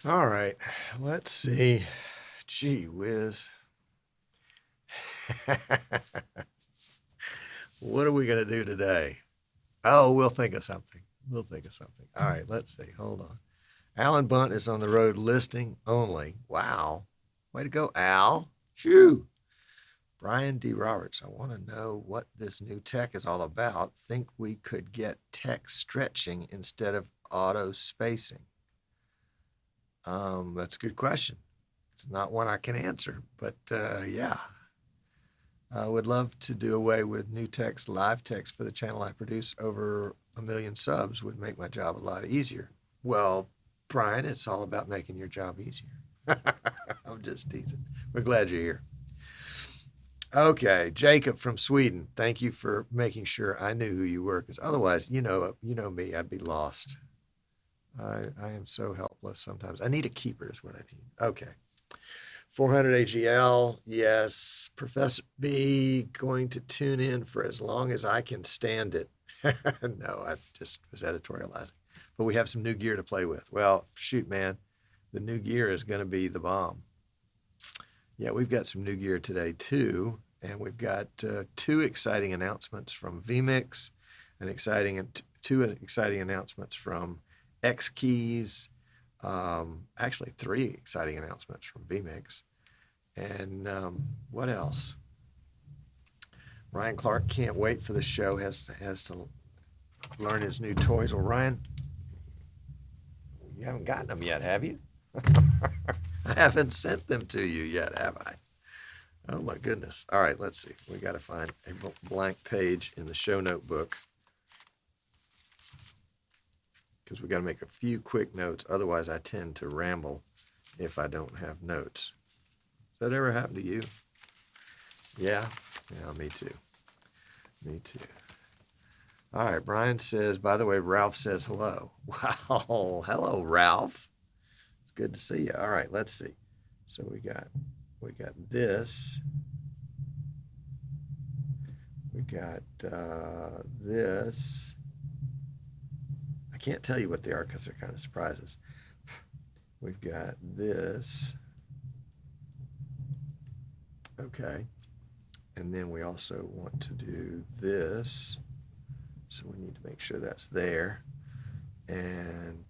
All right, let's see. Gee whiz. What are we going to do today? Oh, we'll think of something. We'll think of something. All right, let's see. Hold on. Alan Bunt is on the road listing only. Wow. Way to go, Al. Shoo. Brian D. Roberts, I want to know what this new tech is all about. Think we could get text stretching instead of auto spacing? That's a good question. It's not one I can answer, but yeah. I would love to do away with new text, live text for the channel I produce. Over 1 million subs would make my job a lot easier. Well, Brian, it's all about making your job easier. I'm just teasing. We're glad you're here. Okay, Jacob from Sweden. Thank you for making sure I knew who you were, because otherwise, you know me, I'd be lost. I am so helpless sometimes. I need a keeper is what I need. Okay. 400 AGL, yes. Professor B, going to tune in for as long as I can stand it. No, I just was editorializing. But we have some new gear to play with. Well, shoot, man. The new gear is going to be the bomb. Yeah, we've got some new gear today, too. And we've got two exciting announcements from vMix, two exciting announcements from X Keys. Actually, three exciting announcements from vMix. And what else? Ryan Clark can't wait for the show, has to learn his new toys. Well, Ryan, you haven't gotten them yet, have you? I haven't sent them to you yet, have I? Oh, my goodness. All right, let's see. We got to find a blank page in the show notebook, because we got to make a few quick notes. Otherwise, I tend to ramble if I don't have notes. Does that ever happen to you? Yeah? Yeah, me too. Me too. All right, Brian says, by the way, Ralph says hello. Wow. Hello, Ralph. It's good to see you. All right, let's see. So we got this. We got this. I can't tell you what they are because they're kind of surprises. We've got this. Okay. And then we also want to do this. So we need to make sure that's there. And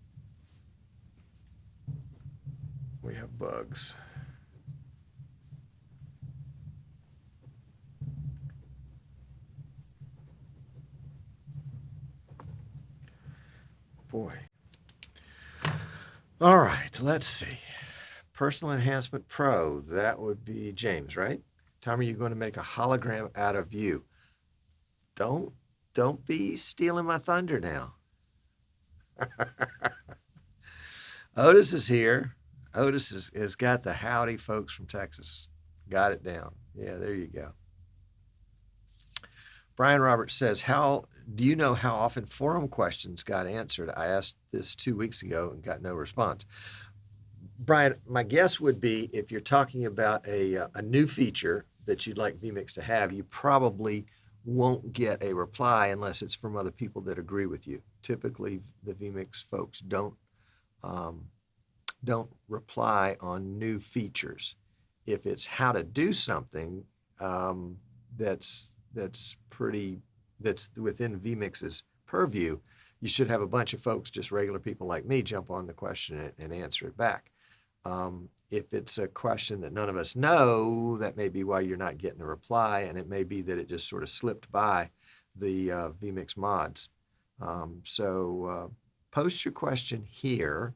we have bugs. Boy. All right, let's see. Personal Enhancement Pro, that would be James, right? Tom, are you going to make a hologram out of you? Don't be stealing my thunder now. Otis is here. Otis has got the howdy folks from Texas. Got it down. Yeah, there you go. Brian Roberts says, do you know how often forum questions got answered? I asked this 2 weeks ago and got no response. Brian, my guess would be if you're talking about a new feature that you'd like vMix to have, you probably won't get a reply unless it's from other people that agree with you. Typically, the vMix folks don't reply on new features. If it's how to do something that's within vMix's purview, you should have a bunch of folks, just regular people like me, jump on the question and answer it back. If it's a question that none of us know, that may be why you're not getting a reply, and it may be that it just sort of slipped by the vMix mods. So post your question here,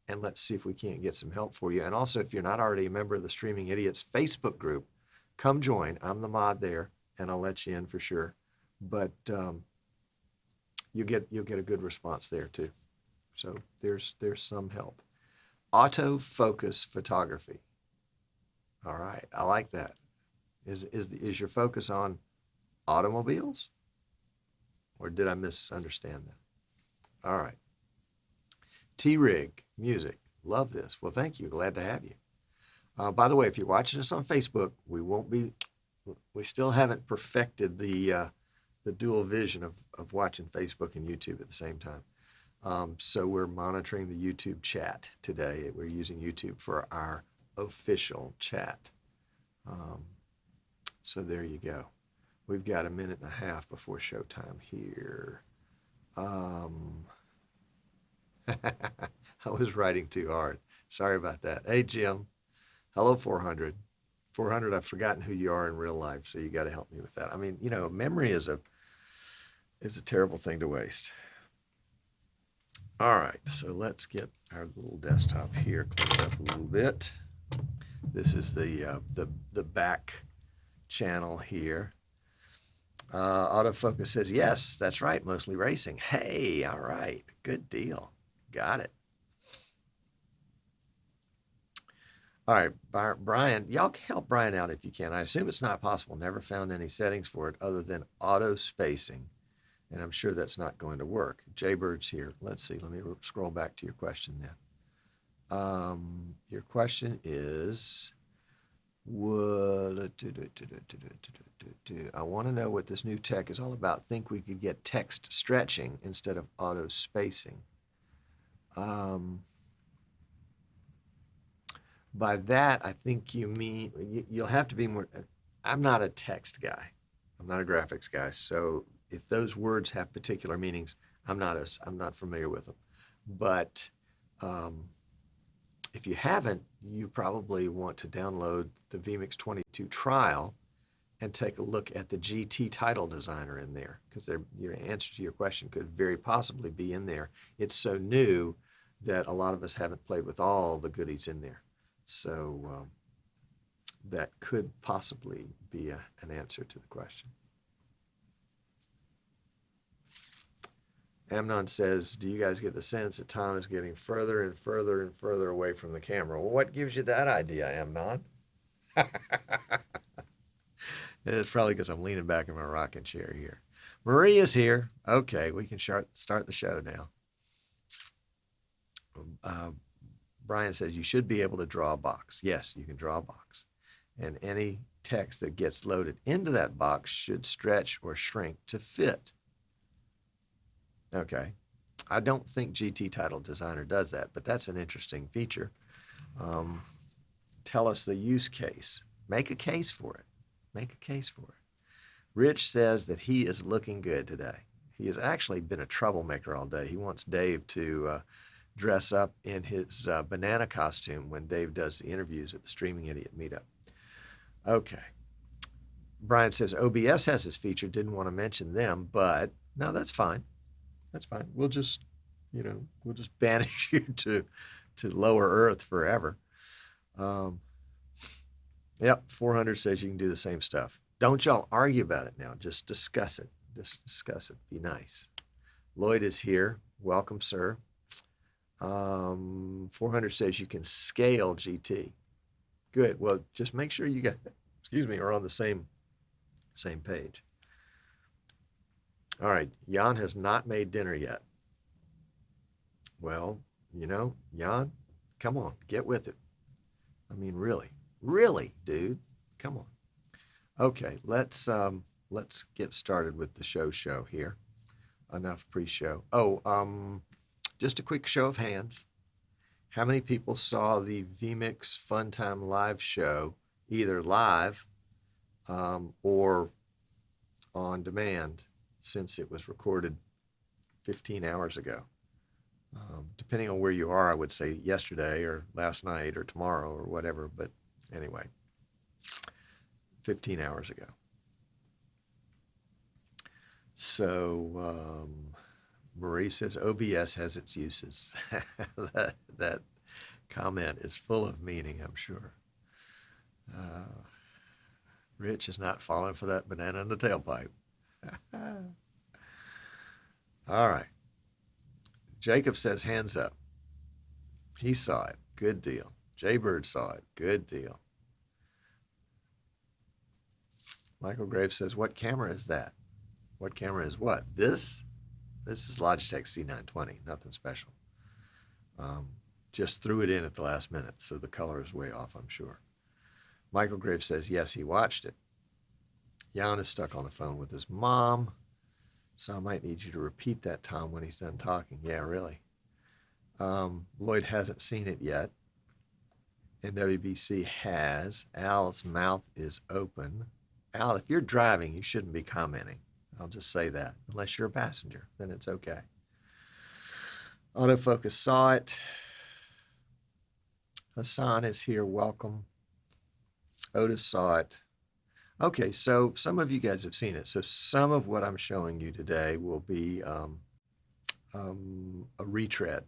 and let's see if we can't get some help for you. And also, if you're not already a member of the Streaming Idiots Facebook group, come join. I'm the mod there, and I'll let you in for sure. But you'll get a good response there too. So there's some help. Autofocus photography. All right, I like that. Is your focus on automobiles, or did I misunderstand that? All right. T-Rig Music. Love this. Well, thank you. Glad to have you. By the way, if you're watching us on Facebook, we still haven't perfected the dual vision of watching Facebook and YouTube at the same time. So we're monitoring the YouTube chat today. We're using YouTube for our official chat. So there you go. We've got a minute and a half before showtime here. I was writing too hard. Sorry about that. Hey, Jim. Hello, 400. 400, I've forgotten who you are in real life, so you got to help me with that. I mean, memory is a terrible thing to waste. All right, so let's get our little desktop here cleaned up a little bit. This is the back channel here. Autofocus says, yes, that's right, mostly racing. Hey, all right, good deal. Got it. All right, Brian, y'all can help Brian out if you can. I assume it's not possible. Never found any settings for it other than auto spacing. And I'm sure that's not going to work. Jaybird's here. Let's see. Let me scroll back to your question then. Your question is, I want to know what this new tech is all about. Think we could get text stretching instead of auto spacing. By that, I think you mean you'll have to be more. I'm not a text guy. I'm not a graphics guy. So if those words have particular meanings, I'm not familiar with them. But if you haven't, you probably want to download the vMix 22 trial and take a look at the GT title designer in there, because your answer to your question could very possibly be in there. It's so new that a lot of us haven't played with all the goodies in there. So that could possibly be an answer to the question. Amnon says, do you guys get the sense that Tom is getting further and further and further away from the camera? Well, what gives you that idea, Amnon? It's probably because I'm leaning back in my rocking chair here. Maria's here. Okay, we can start the show now. Brian says you should be able to draw a box. Yes, you can draw a box. And any text that gets loaded into that box should stretch or shrink to fit. Okay. I don't think GT Title Designer does that, but that's an interesting feature. Tell us the use case. Make a case for it. Make a case for it. Rich says that he is looking good today. He has actually been a troublemaker all day. He wants Dave to dress up in his banana costume when Dave does the interviews at the Streaming Idiot Meetup. Okay. Brian says OBS has this feature. Didn't want to mention them, but no, that's fine. That's fine. We'll just banish you to lower Earth forever. Yep, 400 says you can do the same stuff. Don't y'all argue about it now. Just discuss it. Just discuss it. Be nice. Lloyd is here. Welcome, sir. 400 says you can scale GT. Good. Well, just make sure you are on the same page. All right. Jan has not made dinner yet. Well, Jan, come on, get with it. I mean, really, dude, come on. Okay, let's get started with the show here. Enough pre-show. Just a quick show of hands. How many people saw the vMix Fun Time live show, either live or on demand, since it was recorded 15 hours ago? Depending on where you are, I would say yesterday or last night or tomorrow or whatever, but anyway, 15 hours ago. So Marie says OBS has its uses. that comment is full of meaning, I'm sure. Rich is not falling for that banana in the tailpipe. All right. Jacob says hands up. He saw it. Good deal. Jaybird saw it. Good deal. Michael Graves says, what camera is that? What camera is what? This is Logitech C920. Nothing special. Just threw it in at the last minute, so the color is way off, I'm sure. Michael Graves says, yes, he watched it. Jan is stuck on the phone with his mom. So I might need you to repeat that, Tom, when he's done talking. Yeah, really. Lloyd hasn't seen it yet. NWBC has. Al's mouth is open. Al, if you're driving, you shouldn't be commenting. I'll just say that. Unless you're a passenger, then it's okay. Autofocus saw it. Hassan is here. Welcome. Otis saw it. Okay, so some of you guys have seen it. So some of what I'm showing you today will be a retread,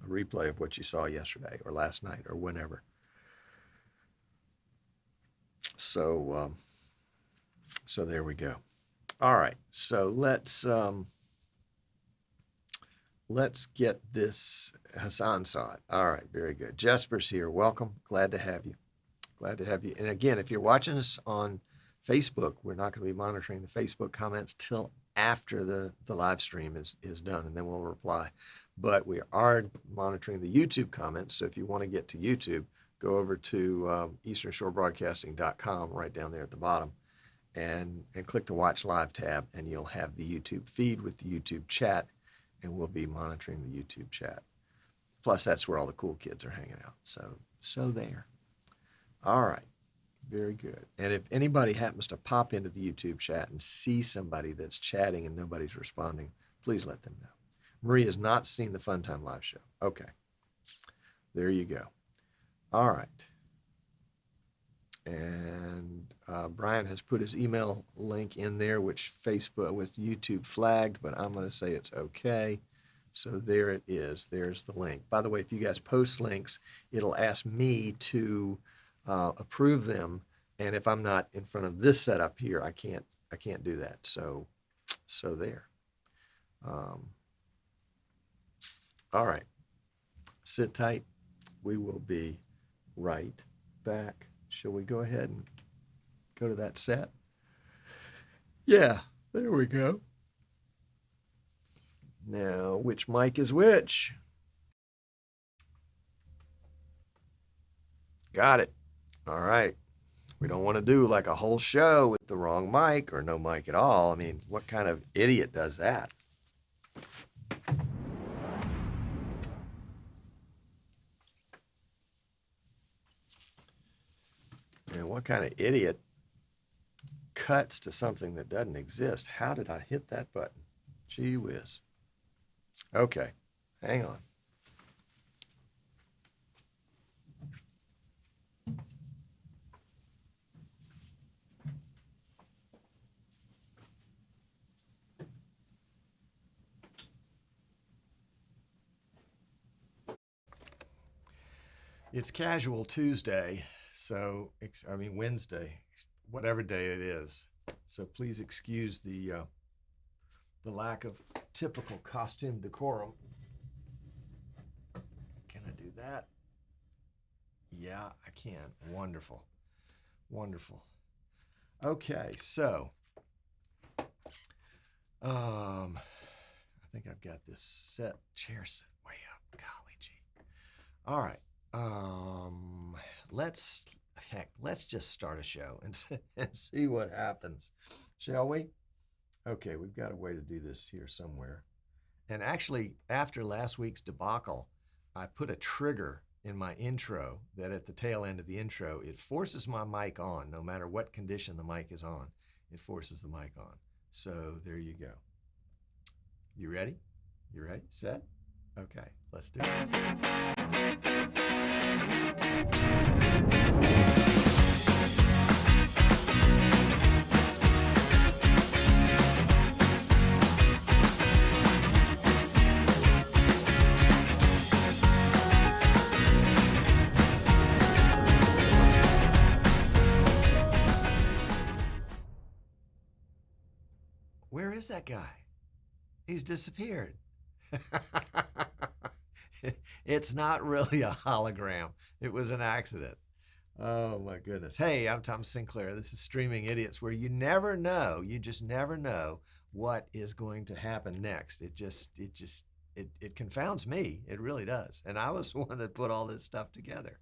a replay of what you saw yesterday or last night or whenever. So there we go. All right, so let's get this. Hassan saw it. All right, very good. Jesper's here. Welcome. Glad to have you. Glad to have you. And again, if you're watching us on Facebook, we're not going to be monitoring the Facebook comments till after the live stream is done, and then we'll reply. But we are monitoring the YouTube comments, so if you want to get to YouTube, go over to easternshorebroadcasting.com right down there at the bottom and click the Watch Live tab, and you'll have the YouTube feed with the YouTube chat, and we'll be monitoring the YouTube chat. Plus, that's where all the cool kids are hanging out. So there. All right. Very good. And if anybody happens to pop into the YouTube chat and see somebody that's chatting and nobody's responding, please let them know. Marie has not seen the Fun Time Live show. Okay. There you go. All right. And Brian has put his email link in there, which YouTube flagged, but I'm going to say it's okay. So there it is. There's the link. By the way, if you guys post links, it'll ask me to approve them, and if I'm not in front of this setup here, I can't do that. So there. All right. Sit tight. We will be right back. Shall we go ahead and go to that set? Yeah, there we go. Now, which mic is which? Got it. All right. We don't want to do like a whole show with the wrong mic or no mic at all. I mean, what kind of idiot does that? And what kind of idiot cuts to something that doesn't exist? How did I hit that button? Gee whiz. Okay, hang on. It's Casual Tuesday, so Wednesday, whatever day it is. So please excuse the lack of typical costume decorum. Can I do that? Yeah, I can. Wonderful. Wonderful. Okay, so I think I've got this chair set way up. Golly gee. All right. Let's just start a show and see what happens, shall we? Okay, we've got a way to do this here somewhere. And actually, after last week's debacle, I put a trigger in my intro that at the tail end of the intro, it forces my mic on, no matter what condition the mic is on. It forces the mic on. So there you go. You ready? You ready? Set? Okay, let's do it. Where is that guy? He's disappeared. It's not really a hologram. It was an accident. Oh my goodness. Hey, I'm Tom Sinclair. This is Streaming Idiots, where you never know, you just never know what is going to happen next. It confounds me. It really does. And I was the one that put all this stuff together.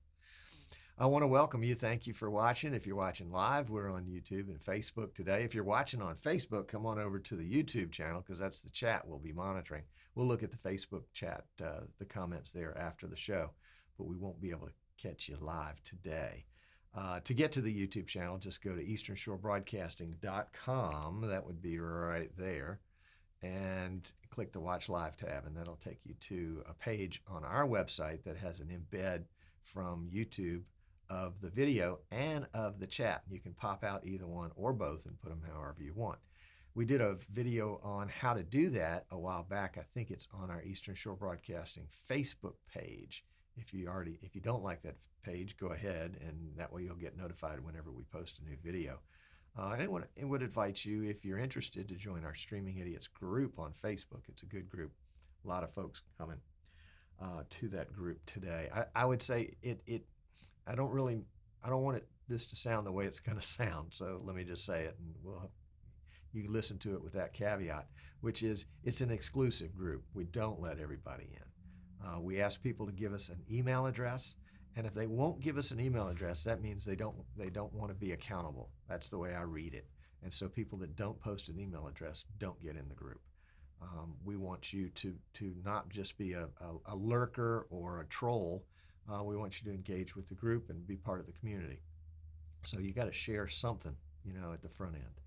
I want to welcome you. Thank you for watching. If you're watching live, we're on YouTube and Facebook today. If you're watching on Facebook, come on over to the YouTube channel because that's the chat we'll be monitoring. We'll look at the Facebook chat, the comments there after the show, but we won't be able to catch you live today. To get to the YouTube channel, just go to easternshorebroadcasting.com. That would be right there. And click the Watch Live tab, and that'll take you to a page on our website that has an embed from YouTube of the video and of the chat. You can pop out either one or both and put them however you want. We did a video on how to do that a while back. I think it's on our Eastern Shore Broadcasting Facebook page. If you don't like that page, go ahead, and that way you'll get notified whenever we post a new video. And it would invite you, if you're interested, to join our Streaming Idiots group on Facebook. It's a good group. A lot of folks coming to that group today. I would say I don't want this to sound the way it's going to sound, so let me just say it, and you can listen to it with that caveat, which is it's an exclusive group. We don't let everybody in. We ask people to give us an email address, and if they won't give us an email address, that means they don't want to be accountable. That's the way I read it. And so people that don't post an email address don't get in the group. We want you to not just be a lurker or a troll. We want you to engage with the group and be part of the community. So you got to share something, at the front end.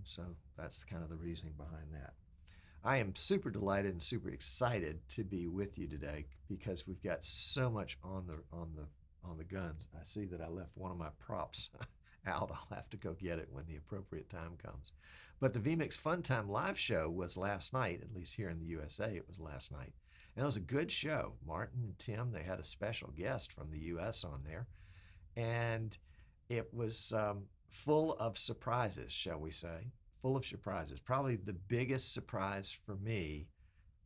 So that's kind of the reasoning behind that. I am super delighted and super excited to be with you today because we've got so much on the guns. I see that I left one of my props out. I'll have to go get it when the appropriate time comes. But the vMix Fun Time live show was last night, at least here in the USA, it was last night. And it was a good show. Martin and Tim, they had a special guest from the US on there. And it was full of surprises, shall we say. Full of surprises. Probably the biggest surprise for me,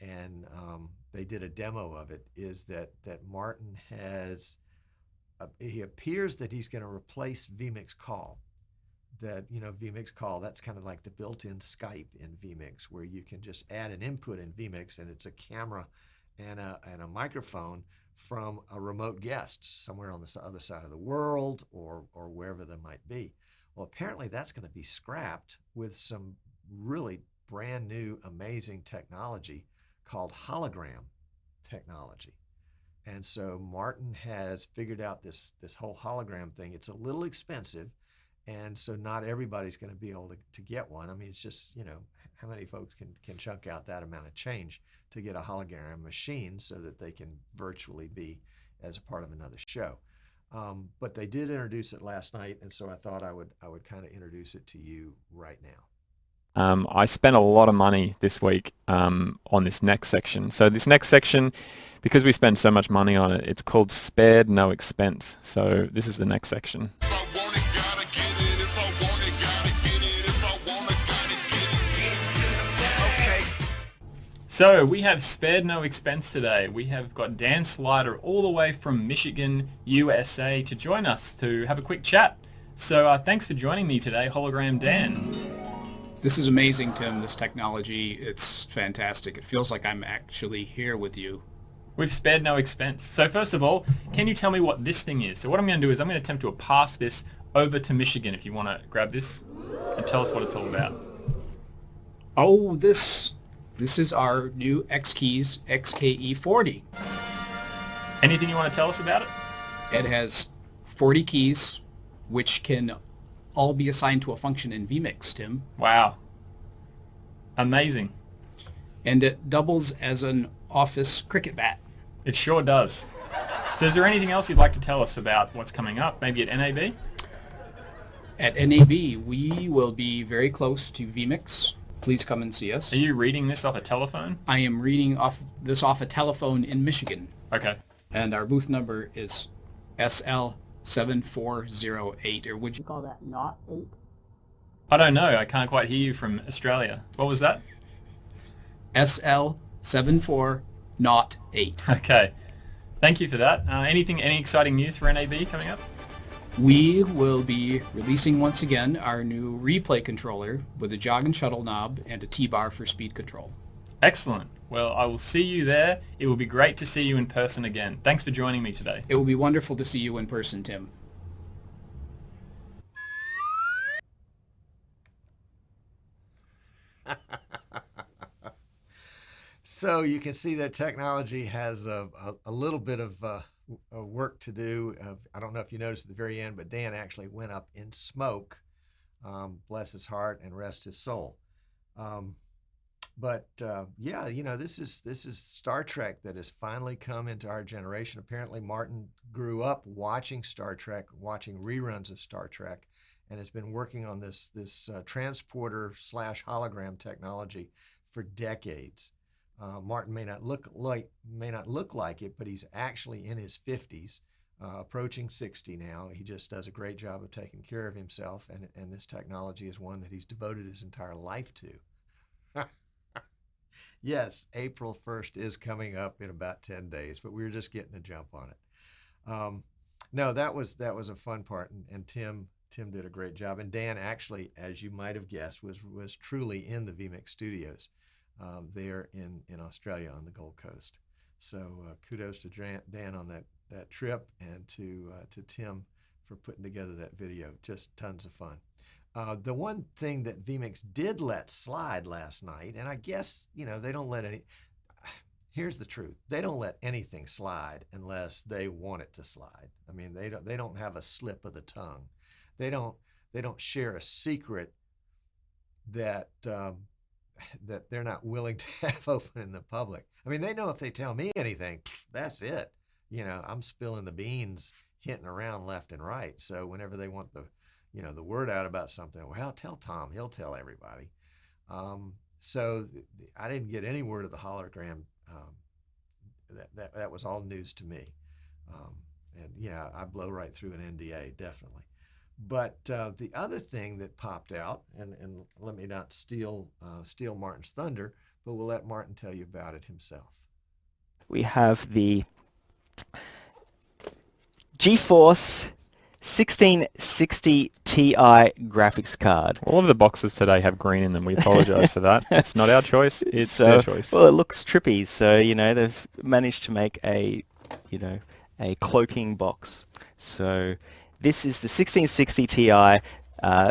and they did a demo of it, is that Martin has, he appears that he's going to replace vMix Call. That, vMix Call, that's kind of like the built-in Skype in vMix, where you can just add an input in vMix, and it's a camera and a microphone from a remote guest somewhere on the other side of the world or wherever they might be. Well, apparently that's going to be scrapped with some really brand new, amazing technology called hologram technology. And so Martin has figured out this whole hologram thing. It's a little expensive, and so not everybody's going to be able to get one. I mean, it's just, how many folks can chunk out that amount of change to get a hologram machine so that they can virtually be as a part of another show. But they did introduce it last night, and so I thought I would kind of introduce it to you right now. I spent a lot of money this week on this next section. So this next section, because we spend so much money on it, it's called Spared No Expense. So this is the next section. So we have spared no expense today. We have got Dan Slider all the way from Michigan, USA to join us to have a quick chat. So thanks for joining me today, Hologram Dan. This is amazing, Tim, this technology. It's fantastic. It feels like I'm actually here with you. We've spared no expense. So first of all, can you tell me what this thing is? So what I'm going to do is I'm going to attempt to pass this over to Michigan if you want to grab this and tell us what it's all about. Oh, this is our new X-Keys XKE40. Anything you want to tell us about it? It has 40 keys, which can all be assigned to a function in vMix, Tim. Wow. Amazing. And it doubles as an office cricket bat. It sure does. So is there anything else you'd like to tell us about what's coming up, maybe at NAB? At NAB, we will be very close to vMix. Please come and see us. Are you reading this off a telephone? I am reading off a telephone in Michigan. Okay. And our booth number is SL7408, or would you call that not 8? I don't know. I can't quite hear you from Australia. What was that? SL7408. Okay. Thank you for that. Any exciting news for NAB coming up? We will be releasing once again our new replay controller with a jog and shuttle knob and a T-bar for speed control. Excellent. Well, I will see you there. It will be great to see you in person again. Thanks for joining me today. It will be wonderful to see you in person, Tim. So you can see that technology has a little bit of work to do. I don't know if you noticed at the very end, but Dan actually went up in smoke. Bless his heart and rest his soul. But yeah, you know, this is Star Trek that has finally come into our generation. Apparently, Martin grew up watching Star Trek, watching reruns of Star Trek, and has been working on this transporter / hologram technology for decades. Martin may not look like it, but he's actually in his 50s, approaching 60 now. He just does a great job of taking care of himself, and this technology is one that he's devoted his entire life to. Yes, April 1st is coming up in about 10 days, but we were just getting a jump on it. No, that was a fun part, and Tim did a great job. And Dan actually, as you might have guessed, was truly in the vMix studios there in Australia on the Gold Coast. So kudos to Dan on that trip, and to Tim for putting together that video. Just tons of fun. The one thing that vMix did let slide last night, and I guess, you know, they don't let any, here's the truth. They don't let anything slide unless they want it to slide. I mean, they don't have a slip of the tongue. They don't share a secret that that they're not willing to have open in the public. I mean, they know if they tell me anything, that's it. You know, I'm spilling the beans, hitting around left and right. So whenever they want the word out about something, well, tell Tom, he'll tell everybody. So I didn't get any word of the hologram. That was all news to me. And yeah, I blow right through an NDA, definitely. But the other thing that popped out, and let me not steal Martin's thunder, but we'll let Martin tell you about it himself. We have the GeForce 1660 Ti graphics card. All of the boxes today have green in them. We apologize for that. It's not our choice. It's their choice. Well, it looks trippy. So, you know, they've managed to make a cloaking box. So this is the 1660 Ti.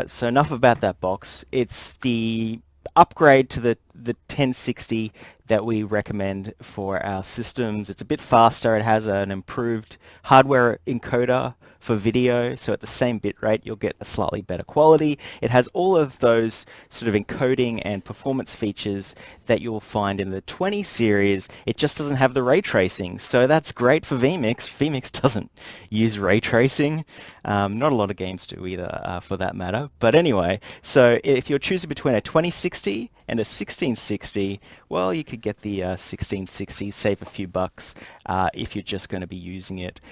So enough about that box. It's the upgrade to the 1060 that we recommend for our systems. It's a bit faster. It has an improved hardware encoder for video, so at the same bit rate you'll get a slightly better quality. It has all of those sort of encoding and performance features that you'll find in the 20 series. It just doesn't have the ray tracing, so that's great for vMix. vMix doesn't use ray tracing. Not a lot of games do either, for that matter. But anyway, so if you're choosing between a 2060 and a 1660, well, you could get the 1660, save a few bucks if you're just going to be using it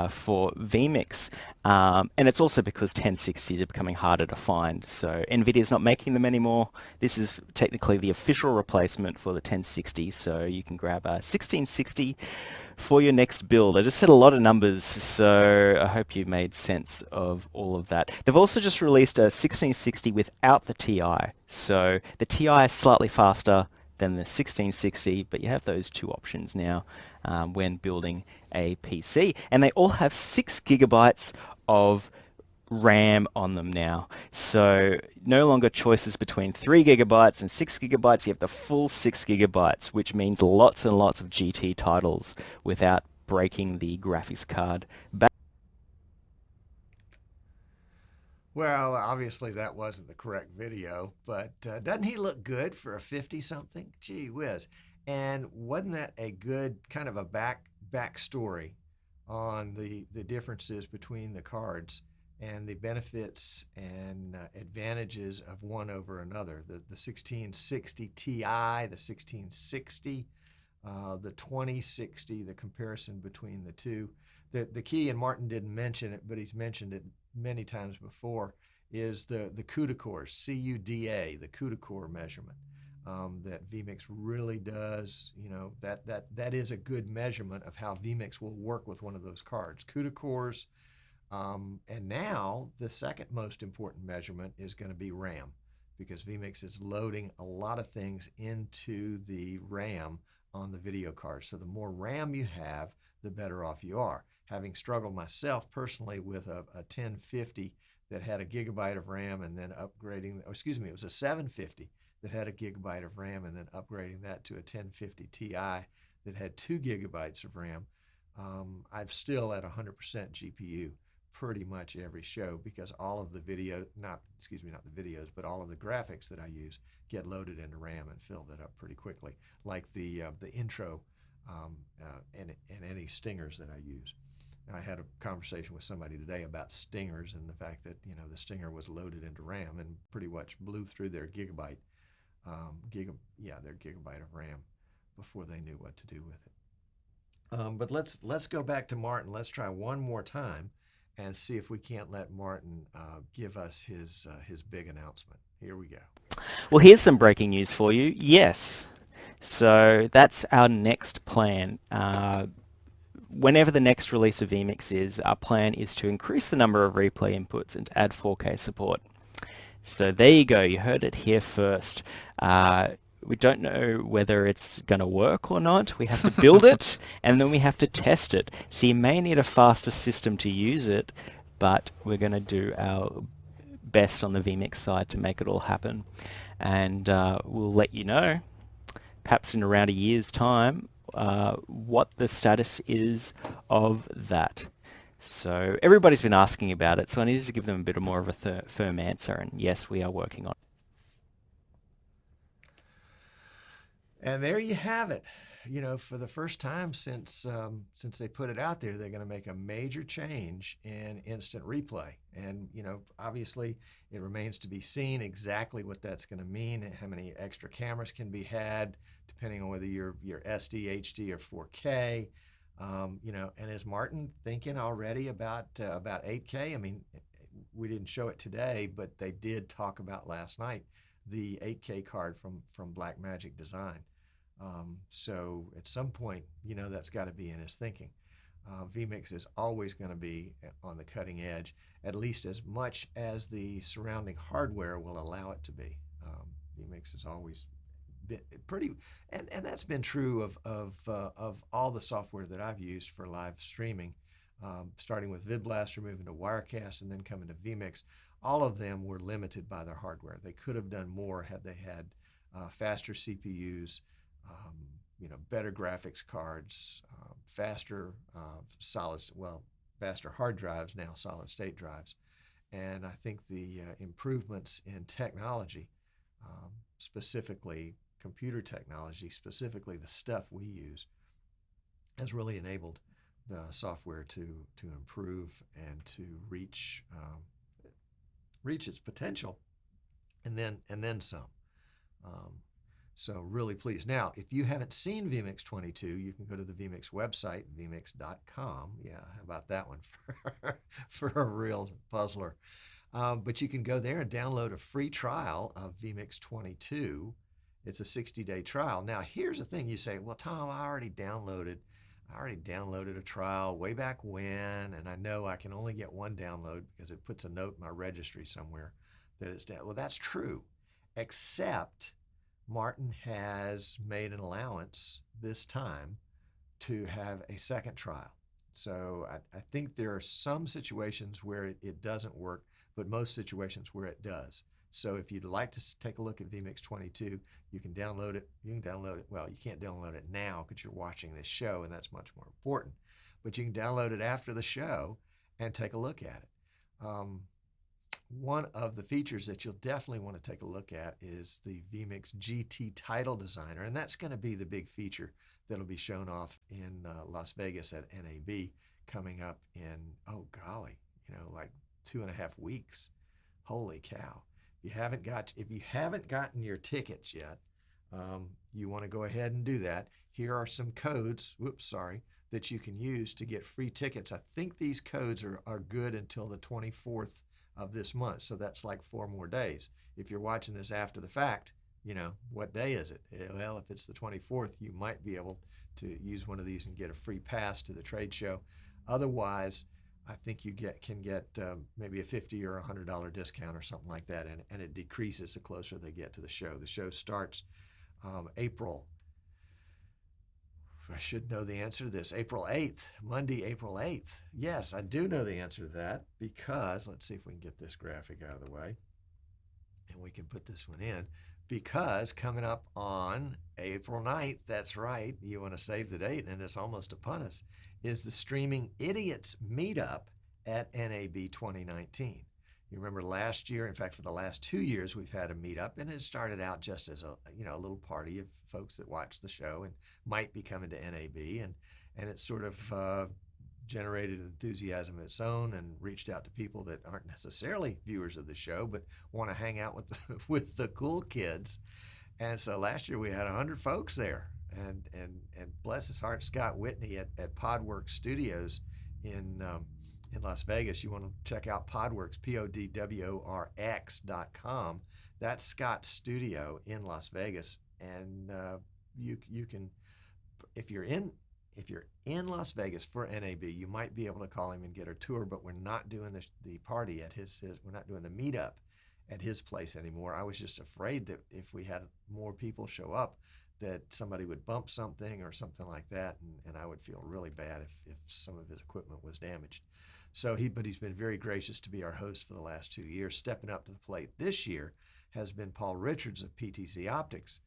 for vMix. And it's also because 1060s are becoming harder to find, so NVIDIA's not making them anymore. This is technically the official replacement for the 1060, so you can grab a 1660 for your next build. I just said a lot of numbers, so I hope you made sense of all of that. They've also just released a 1660 without the Ti. So the Ti is slightly faster than the 1660, but you have those two options now when building a PC. And they all have 6 gigabytes of RAM on them now. So no longer choices between 3 gigabytes and 6 gigabytes. You have the full 6 gigabytes, which means lots and lots of GT titles without breaking the graphics card back. Well, obviously that wasn't the correct video, but doesn't he look good for a 50-something? Gee whiz. And wasn't that a good kind of a backstory on the differences between the cards and the benefits and advantages of one over another? The 1660 Ti, the 1660, the 2060, the comparison between the two. The key, and Martin didn't mention it, but he's mentioned it many times before, is the CUDA cores, C-U-D-A, the CUDA core measurement. That vMix really does, you know, that is a good measurement of how vMix will work with one of those cards. CUDA cores, and now the second most important measurement is going to be RAM, because vMix is loading a lot of things into the RAM on the video card. So the more RAM you have, the better off you are. Having struggled myself personally with a 1050 that had a gigabyte of RAM and then upgrading, or excuse me, it was a 750 that had a gigabyte of RAM and then upgrading that to a 1050 Ti that had 2 gigabytes of RAM. I'm still at 100% GPU pretty much every show because all of the video, not the videos, but all of the graphics that I use get loaded into RAM and fill that up pretty quickly, like the intro and any stingers that I use. I had a conversation with somebody today about stingers and the fact that the stinger was loaded into RAM and pretty much blew through their gigabyte of RAM before they knew what to do with it. But let's go back to Martin. Let's try one more time and see if we can't let Martin give us his big announcement. Here we go. Well, here's some breaking news for you. Yes. So that's our next plan. Whenever the next release of vMix is, our plan is to increase the number of replay inputs and to add 4K support. So there you go. You heard it here first. We don't know whether it's going to work or not. We have to build it and then we have to test it. So you may need a faster system to use it, but we're going to do our best on the vMix side to make it all happen. And we'll let you know, perhaps in around a year's time, what the status is of that. So everybody's been asking about it, so I needed to give them a bit more of a firm answer, and yes, we are working on it. And there you have it. For the first time since they put it out there, they're going to make a major change in instant replay. And obviously, it remains to be seen exactly what that's going to mean and how many extra cameras can be had, depending on whether you're SD, HD, or 4K. And is Martin thinking already about 8K? I mean, we didn't show it today, but they did talk about last night the 8K card from Blackmagic Design. So at some point, that's got to be in his thinking. vMix is always going to be on the cutting edge, at least as much as the surrounding hardware will allow it to be. vMix has always been pretty, and that's been true of all the software that I've used for live streaming, starting with VidBlaster, moving to Wirecast, and then coming to vMix. All of them were limited by their hardware. They could have done more had they had faster CPUs, better graphics cards, faster faster hard drives, now solid state drives. And I think the improvements in technology, specifically computer technology, specifically the stuff we use, has really enabled the software to improve and to reach its potential, and then some. So really pleased. Now, if you haven't seen vMix 22, you can go to the vMix website, vmix.com. Yeah, how about that one for a real puzzler? But you can go there and download a free trial of vMix 22. It's a 60-day trial. Now, here's the thing. You say, well, Tom, I already downloaded a trial way back when, and I know I can only get one download because it puts a note in my registry somewhere that it's down. Well, that's true, except Martin has made an allowance this time to have a second trial. So I think there are some situations where it doesn't work, but most situations where it does. So if you'd like to take a look at vMix 22, you can download it. Well, you can't download it now because you're watching this show, and that's much more important. But you can download it after the show and take a look at it. One of the features that you'll definitely want to take a look at is the vMix GT Title Designer, and that's going to be the big feature that'll be shown off in Las Vegas at NAB coming up in, like 2.5 weeks. Holy cow. If you haven't gotten your tickets yet, you want to go ahead and do that. Here are some codes, that you can use to get free tickets. I think these codes are good until the 24th of this month, so that's like 4 more days. If you're watching this after the fact, what day is it? Well, if it's the 24th, you might be able to use one of these and get a free pass to the trade show. Otherwise, I think you can get maybe a $50 or $100 discount or something like that, and it decreases the closer they get to the show. The show starts April I should know the answer to this. April 8th, Monday, April 8th. Yes, I do know the answer to that because, let's see if we can get this graphic out of the way. And we can put this one in. Because coming up on April 9th, that's right, you want to save the date and it's almost upon us, is the Streaming Idiots Meetup at NAB 2019. You remember last year, in fact, for the last 2 years, we've had a meetup, and it started out just as a little party of folks that watch the show and might be coming to NAB, and it sort of generated enthusiasm of its own and reached out to people that aren't necessarily viewers of the show but want to hang out with the cool kids. And so last year we had 100 folks there, and bless his heart, Scott Whitney at Podworks Studios in Las Vegas. You want to check out Podworks, PODWORX.com. That's Scott's studio in Las Vegas, and you can, if you're in Las Vegas for NAB, you might be able to call him and get a tour, but we're not doing the party at his we're not doing the meetup at his place anymore. I was just afraid that if we had more people show up, that somebody would bump something or something like that, and I would feel really bad if some of his equipment was damaged. So he's been very gracious to be our host for the last 2 years. Stepping up to the plate this year has been Paul Richards of PTZ Optics.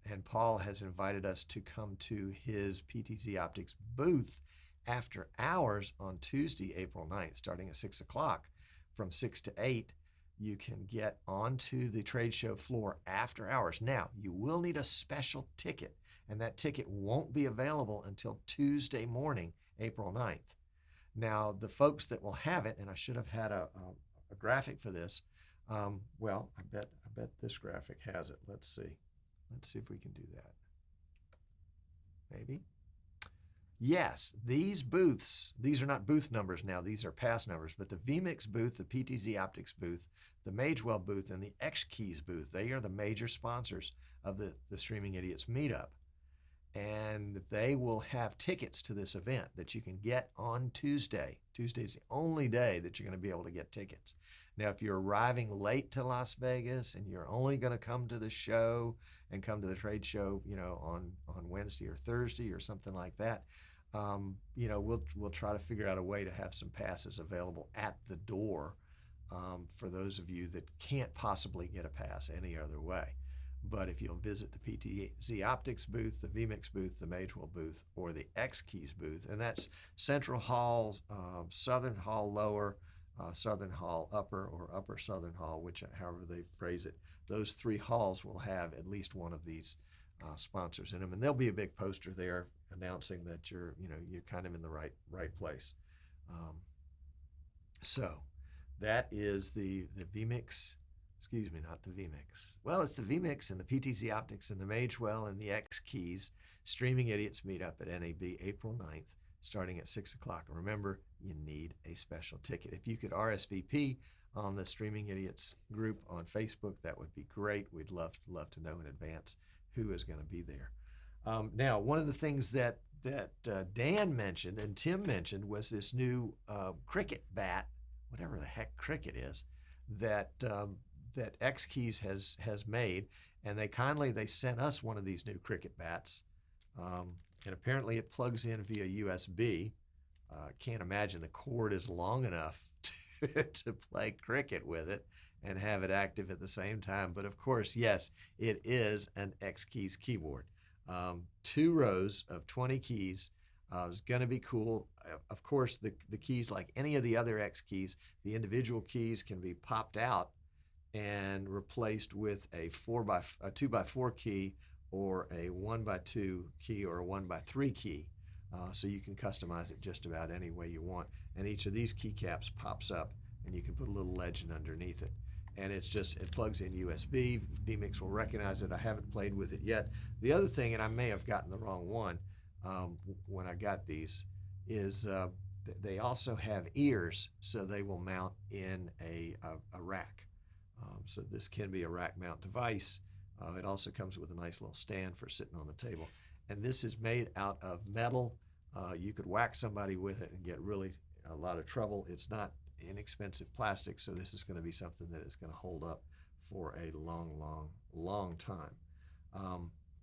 And Paul has invited us to come to his PTZ Optics booth after hours on Tuesday, April 9th, starting at 6 o'clock. From 6 to 8, you can get onto the trade show floor after hours. Now, you will need a special ticket, and that ticket won't be available until Tuesday morning, April 9th. Now, the folks that will have it, and I should have had a graphic for this. Well, I bet this graphic has it. Let's see. Let's see if we can do that. Maybe. Yes, these booths, these are not booth numbers now, these are pass numbers, but the vMix booth, the PTZ Optics booth, the Magewell booth, and the X-Keys booth, they are the major sponsors of the Streaming Idiots Meetup. And they will have tickets to this event that you can get on Tuesday. Tuesday is the only day that you're going to be able to get tickets. Now, if you're arriving late to Las Vegas and you're only going to come to the show and come to the trade show, on Wednesday or Thursday or something like that, we'll try to figure out a way to have some passes available at the door for those of you that can't possibly get a pass any other way. But if you'll visit the PTZ Optics booth, the vMix booth, the Magewell booth, or the X-Keys booth, and that's Central Hall, Southern Hall Lower, Southern Hall Upper, or Upper Southern Hall, however they phrase it, those three halls will have at least one of these sponsors in them, and there'll be a big poster there announcing that you're kind of in the right place. So that is the vMix. Excuse me, not the vMix. Well, it's the vMix and the PTZ Optics and the Magewell and the X-Keys Streaming Idiots Meetup at NAB April 9th, starting at 6 o'clock. And remember, you need a special ticket. If you could RSVP on the Streaming Idiots group on Facebook, that would be great. We'd love to know in advance who is going to be there. Now, one of the things that Dan mentioned and Tim mentioned was this new cricket bat, whatever the heck cricket is, that X-Keys has made, and they sent us one of these new cricket bats, and apparently it plugs in via USB. Can't imagine the cord is long enough to play cricket with it and have it active at the same time. But of course, yes, it is an X-Keys keyboard. 2 rows of 20 keys. It's going to be cool. Of course, the keys, like any of the other X-Keys, the individual keys can be popped out and replaced with a 2x4 key or a 1x2 key or a 1x3 key. So you can customize it just about any way you want. And each of these keycaps pops up and you can put a little legend underneath it. And it plugs in USB. vMix will recognize it. I haven't played with it yet. The other thing, and I may have gotten the wrong one when I got these, is they also have ears, so they will mount in a rack. So this can be a rack mount device. It also comes with a nice little stand for sitting on the table. And this is made out of metal. You could whack somebody with it and get really a lot of trouble. It's not inexpensive plastic, so this is going to be something that is going to hold up for a long time.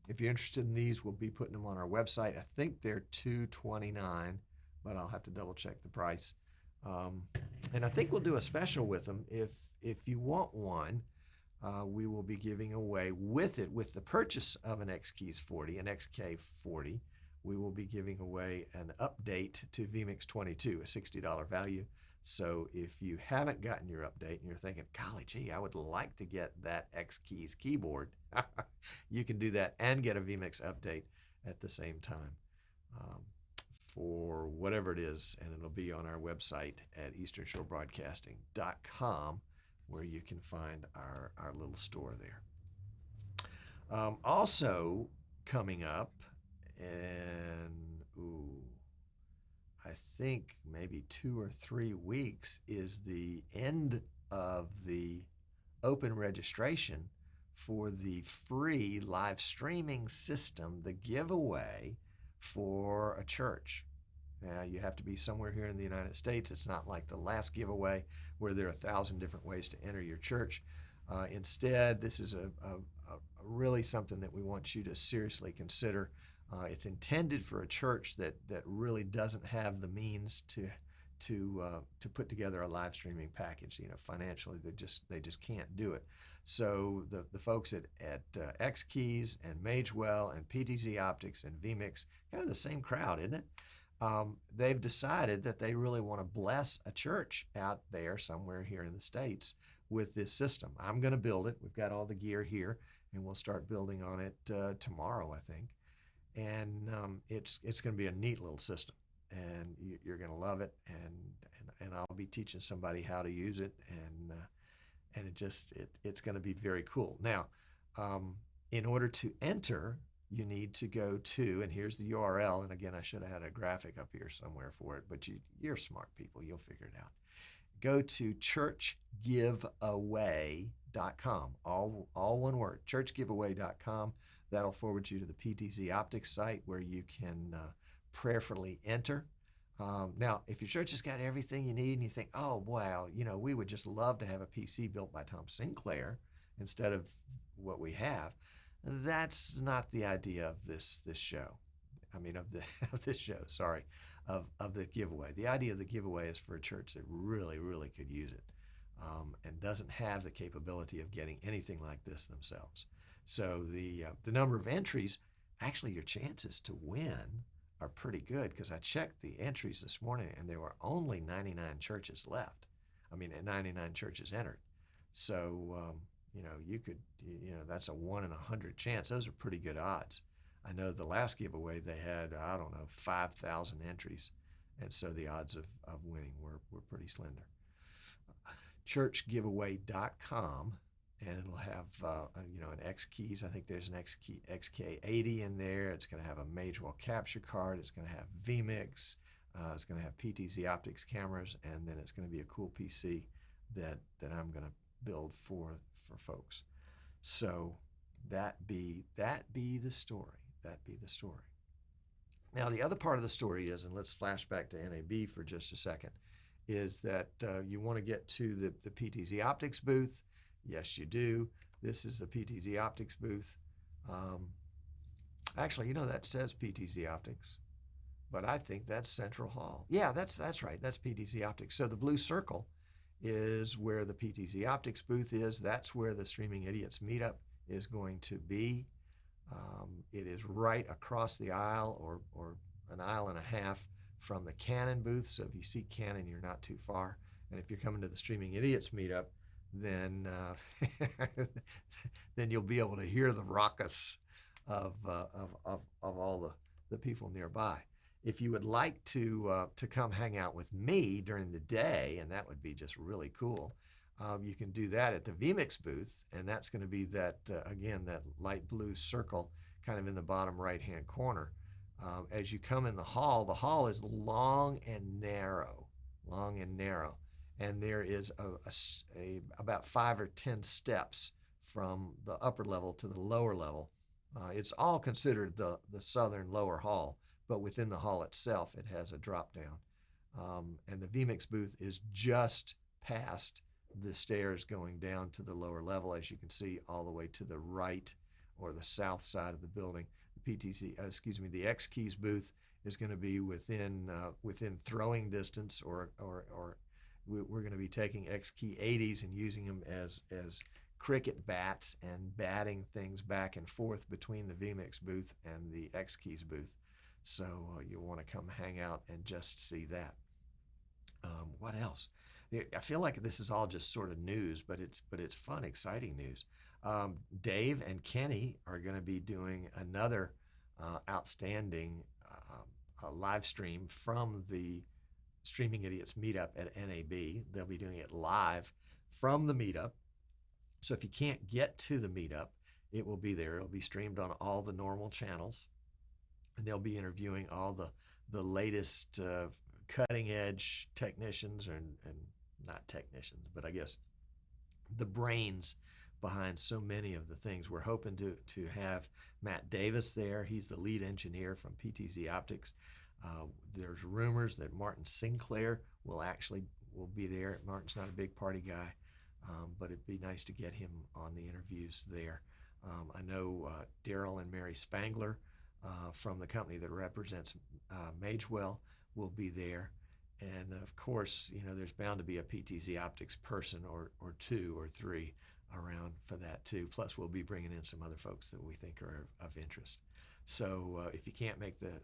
if you're interested in these, we'll be putting them on our website. I think they're $229, but I'll have to double check the price. And I think we'll do a special with them. If you want one, we will be giving away with the purchase of an X-Keys 40, an XK40, we will be giving away an update to vMix 22, a $60 value. So if you haven't gotten your update and you're thinking, golly gee, I would like to get that X-Keys keyboard, you can do that and get a vMix update at the same time for whatever it is, and it'll be on our website at easternshorebroadcasting.com, where you can find our little store there. Also coming up, and I think maybe 2 or 3 weeks, is the end of the open registration for the free live streaming system, the giveaway for a church. Now, you have to be somewhere here in the United States. It's not like the last giveaway where there are 1,000 different ways to enter your church. Instead, this is a really something that we want you to seriously consider. It's intended for a church that really doesn't have the means to put together a live streaming package. Financially, they just can't do it. So the folks at X-Keys and Magewell and PTZ Optics and vMix, kind of the same crowd, isn't it? They've decided that they really want to bless a church out there somewhere here in the States with this system. I'm going to build it. We've got all the gear here, and we'll start building on it tomorrow, I think. And it's going to be a neat little system, and you're going to love it. And I'll be teaching somebody how to use it, and it's going to be very cool. Now, in order to enter, you need to go to, and here's the URL, and again, I should have had a graphic up here somewhere for it, but you're smart people, you'll figure it out. Go to churchgiveaway.com, all one word, churchgiveaway.com. That'll forward you to the PTZ Optics site where you can prayerfully enter. Now, if your church has got everything you need and you think, oh, wow, we would just love to have a PC built by Tom Sinclair instead of what we have, that's not the idea of this show. Of this show, sorry, of the giveaway. The idea of the giveaway is for a church that really, really could use it and doesn't have the capability of getting anything like this themselves. So the number of entries, actually your chances to win are pretty good, because I checked the entries this morning and there were only 99 churches left. 99 churches entered. So, you could, that's a 1 in 100 chance. Those are pretty good odds. I know the last giveaway they had, 5,000 entries. And so the odds of winning were pretty slender. Churchgiveaway.com, and it'll have, an X-Keys. I think there's an XK80 in there. It's going to have a Magewell capture card. It's going to have vMix. It's going to have PTZ Optics cameras, and then it's going to be a cool PC that I'm going to build for folks. So that be the story. That be the story. Now, the other part of the story is, and let's flash back to NAB for just a second, is that you want to get to the PTZ Optics booth. Yes, you do. This is the PTZ Optics booth. Actually, that says PTZ Optics, but I think that's Central Hall. Yeah, that's right. That's PTZ Optics. So the blue circle is where the PTZ Optics booth is. That's where the Streaming Idiots meetup is going to be. It is right across the aisle, or an aisle and a half from the Canon booth. So if you see Canon, you're not too far. And if you're coming to the Streaming Idiots meetup, then then you'll be able to hear the raucous of all the people nearby. If you would like to come hang out with me during the day, and that would be just really cool, you can do that at the vMix booth, and that's going to be that, again, that light blue circle kind of in the bottom right-hand corner. As you come in the hall is long and narrow, and there is about 5 or 10 steps from the upper level to the lower level. It's all considered the southern lower hall, but within the hall itself, it has a drop down. And the vMix booth is just past the stairs going down to the lower level, as you can see, all the way to the right, or the south side of the building. The the X Keys booth is going to be within throwing distance, or we're going to be taking X Key 80s and using them as cricket bats and batting things back and forth between the vMix booth and the X Keys booth. So you'll want to come hang out and just see that. What else? I feel like this is all just sort of news, but it's fun, exciting news. Dave and Kenny are going to be doing another outstanding live stream from the Streaming Idiots meetup at NAB. They'll be doing it live from the meetup. So if you can't get to the meetup, it will be there. It'll be streamed on all the normal channels, and they'll be interviewing all the latest cutting edge technicians, and not technicians, but I guess the brains behind so many of the things. We're hoping to have Matt Davis there. He's the lead engineer from PTZ Optics. There's rumors that Martin Sinclair will be there. Martin's not a big party guy, but it'd be nice to get him on the interviews there. I know Daryl and Mary Spangler from the company that represents Magewell will be there. And of course, there's bound to be a PTZ Optics person or two or three around for that too. Plus, we'll be bringing in some other folks that we think are of interest. So if you can't make the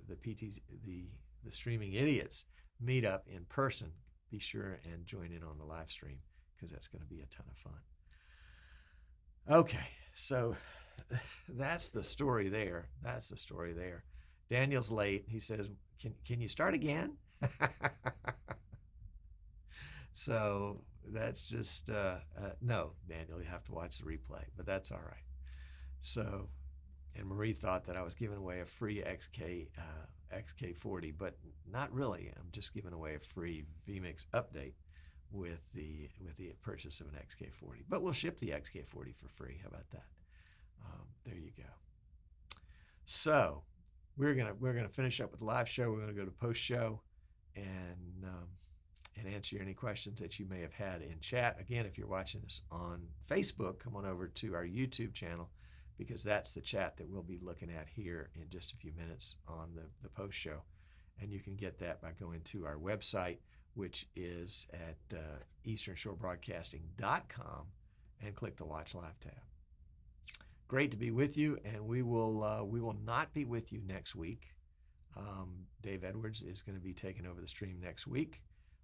Streaming Idiots meetup in person, be sure and join in on the live stream, because that's going to be a ton of fun. Okay, so that's the story there. Daniel's late. He says, "Can you start again?" So that's just no, Daniel. You have to watch the replay, but that's all right. So, and Marie thought that I was giving away a free XK40, but not really. I'm just giving away a free vMix update with the purchase of an XK40. But we'll ship the XK40 for free. How about that? There you go. So we're gonna finish up with the live show. We're gonna go to post show and answer any questions that you may have had in chat. Again, if you're watching us on Facebook, come on over to our YouTube channel, because that's the chat that we'll be looking at here in just a few minutes on the post show. And you can get that by going to our website, which is at easternshorebroadcasting.com, and click the Watch Live tab. Great to be with you, and we will not be with you next week. Dave Edwards is going to be taking over the stream next week.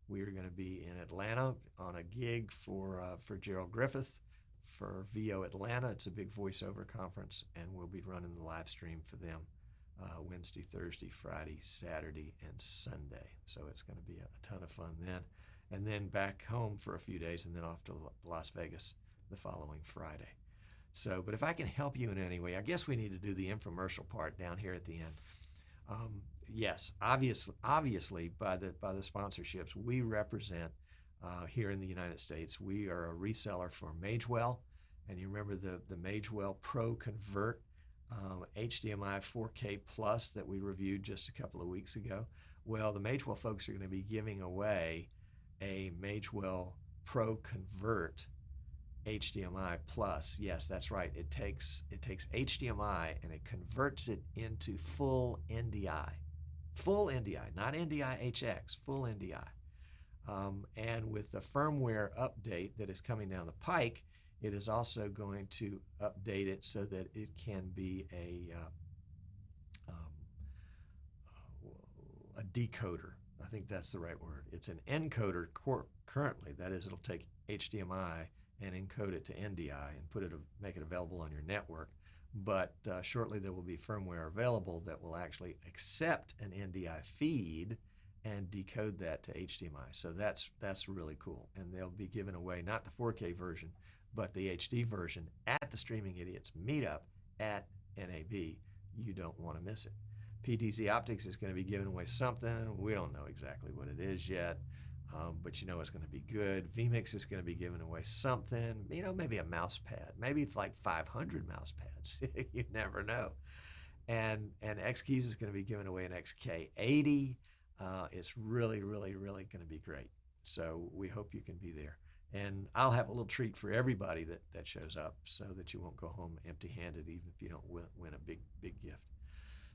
We are going to be in Atlanta on a gig for Gerald Griffith for VO Atlanta. It's a big voiceover conference, and we'll be running the live stream for them Wednesday, Thursday, Friday, Saturday, and Sunday. So it's going to be a ton of fun then. And then back home for a few days, and then off to Las Vegas the following Friday. So, but if I can help you in any way, I guess we need to do the infomercial part down here at the end. Yes, obviously by the sponsorships, we represent here in the United States. We are a reseller for Magewell, and you remember the Magewell Pro Convert HDMI 4K Plus that we reviewed just a couple of weeks ago. Well, the Magewell folks are going to be giving away a Magewell Pro Convert HDMI Plus. Yes, that's right. It takes HDMI and it converts it into full NDI. Full NDI, not NDI HX, full NDI. And with the firmware update that is coming down the pike, it is also going to update it so that it can be a decoder. I think that's the right word. It's an encoder currently. That is, it'll take HDMI and encode it to NDI and make it available on your network. But shortly there will be firmware available that will actually accept an NDI feed and decode that to HDMI. So that's really cool. And they'll be giving away not the 4K version, but the HD version at the Streaming Idiots meetup at NAB. You don't want to miss it. PTZ Optics is going to be giving away something. We don't know exactly what it is yet, but you know it's going to be good. vMix is going to be giving away something, maybe a mouse pad. Maybe it's like 500 mouse pads. You never know. And X-Keys is going to be giving away an XK80. It's really, really, really going to be great. So we hope you can be there. And I'll have a little treat for everybody that shows up so that you won't go home empty-handed, even if you don't win a big gift.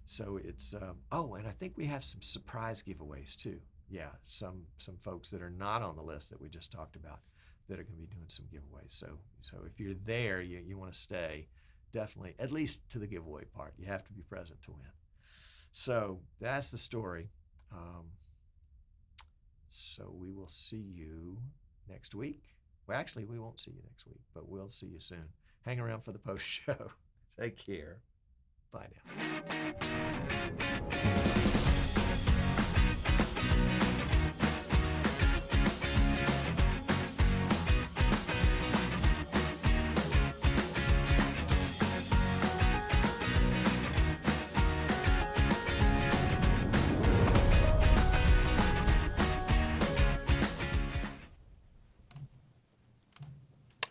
So it's, oh, and I think we have some surprise giveaways too. Yeah, some folks that are not on the list that we just talked about that are going to be doing some giveaways. So if you're there, you want to stay, definitely, at least to the giveaway part. You have to be present to win. So that's the story. So we will see you next week. Well, actually, we won't see you next week, but we'll see you soon. Hang around for the post show. Take care. Bye now.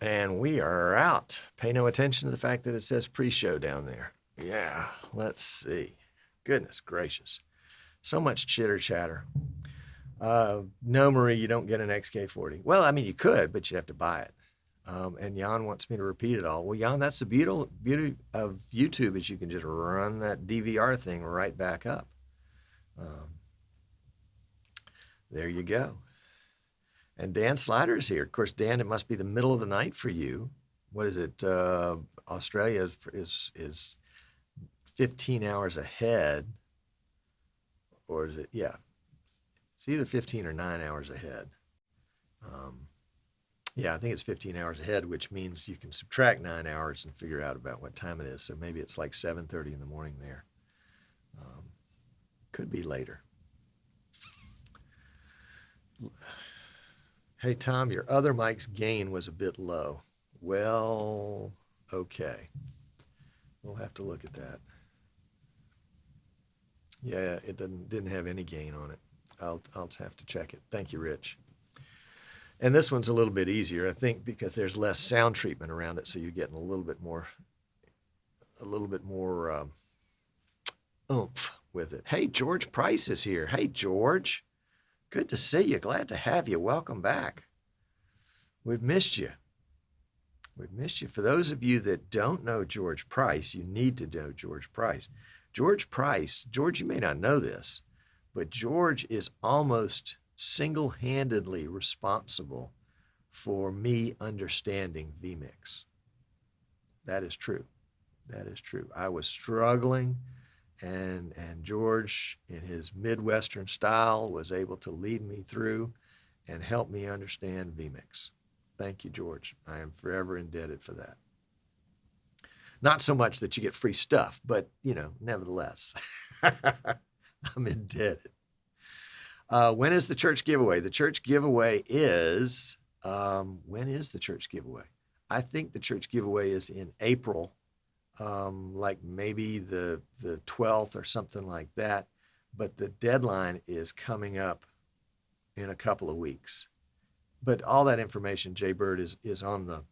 And we are out. Pay no attention to the fact that it says pre-show down there. Yeah, let's see. Goodness gracious. So much chitter chatter. No, Marie, you don't get an XK40. Well, I mean, you could, but you'd have to buy it. And Jan wants me to repeat it all. Well, Jan, that's the beauty of YouTube is you can just run that DVR thing right back up. There you go. And Dan Slider's here. Of course, Dan, it must be the middle of the night for you. What is it? Australia is 15 hours ahead. Or is it? Yeah. It's either 15 or 9 hours ahead. Yeah, I think it's 15 hours ahead, which means you can subtract 9 hours and figure out about what time it is. So maybe it's like 7:30 in the morning there. Could be later. Hey, Tom, your other mic's gain was a bit low. Well, okay. We'll have to look at that. Yeah, it didn't have any gain on it. I'll have to check it. Thank you, Rich. And this one's a little bit easier, I think, because there's less sound treatment around it, so you're getting a little bit more oomph with it. Hey, George Price is here. Hey, George. Good to see you. Glad to have you. Welcome back. We've missed you. We've missed you. For those of you that don't know George Price, you need to know George Price. George Price, George, you may not know this, but George is almost single-handedly responsible for me understanding vMix. That is true. That is true. I was struggling, and George, in his Midwestern style, was able to lead me through and help me understand vMix. Thank you, George. I am forever indebted for that. Not so much that you get free stuff, but, nevertheless, I'm indebted. When is the church giveaway? The church giveaway is, when is the church giveaway? I think the church giveaway is in April, like maybe the 12th or something like that. But the deadline is coming up in a couple of weeks. But all that information, Jay Bird, is on the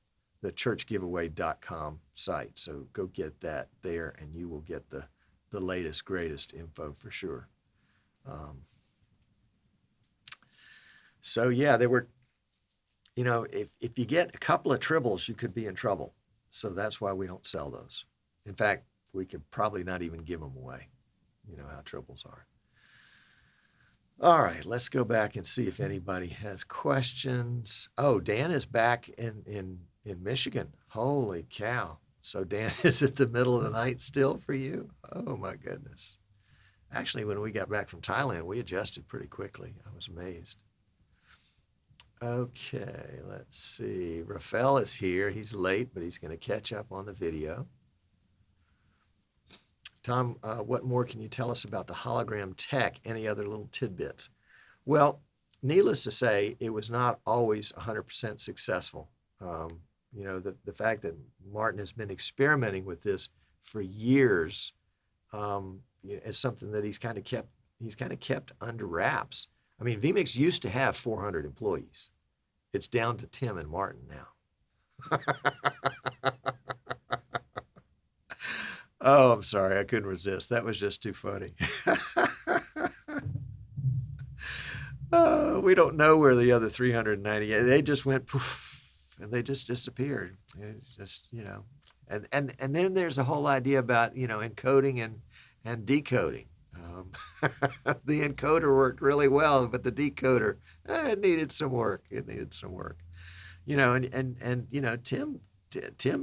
churchgiveaway.com site. So go get that there and you will get the latest, greatest info for sure. So yeah, there were, if you get a couple of tribbles, you could be in trouble. So that's why we don't sell those. In fact, we could probably not even give them away. You know how tribbles are. All right, let's go back and see if anybody has questions. Oh, Dan is back in Michigan. Holy cow. So Dan, is it the middle of the night still for you? Oh my goodness. Actually, when we got back from Thailand, we adjusted pretty quickly. I was amazed. Okay, let's see. Rafael is here. He's late, but he's going to catch up on the video. Tom, what more can you tell us about the hologram tech? Any other little tidbits? Well, needless to say, it was not always 100% successful. The fact that Martin has been experimenting with this for years is something that he's kind of kept under wraps. I mean, vMix used to have 400 employees. It's down to Tim and Martin now. Oh, I'm sorry. I couldn't resist. That was just too funny. We don't know where the other 398. They just went poof, and they just disappeared. It's just, and then there's a whole idea about encoding and decoding. The encoder worked really well, but the decoder it needed some work. It needed some work. Tim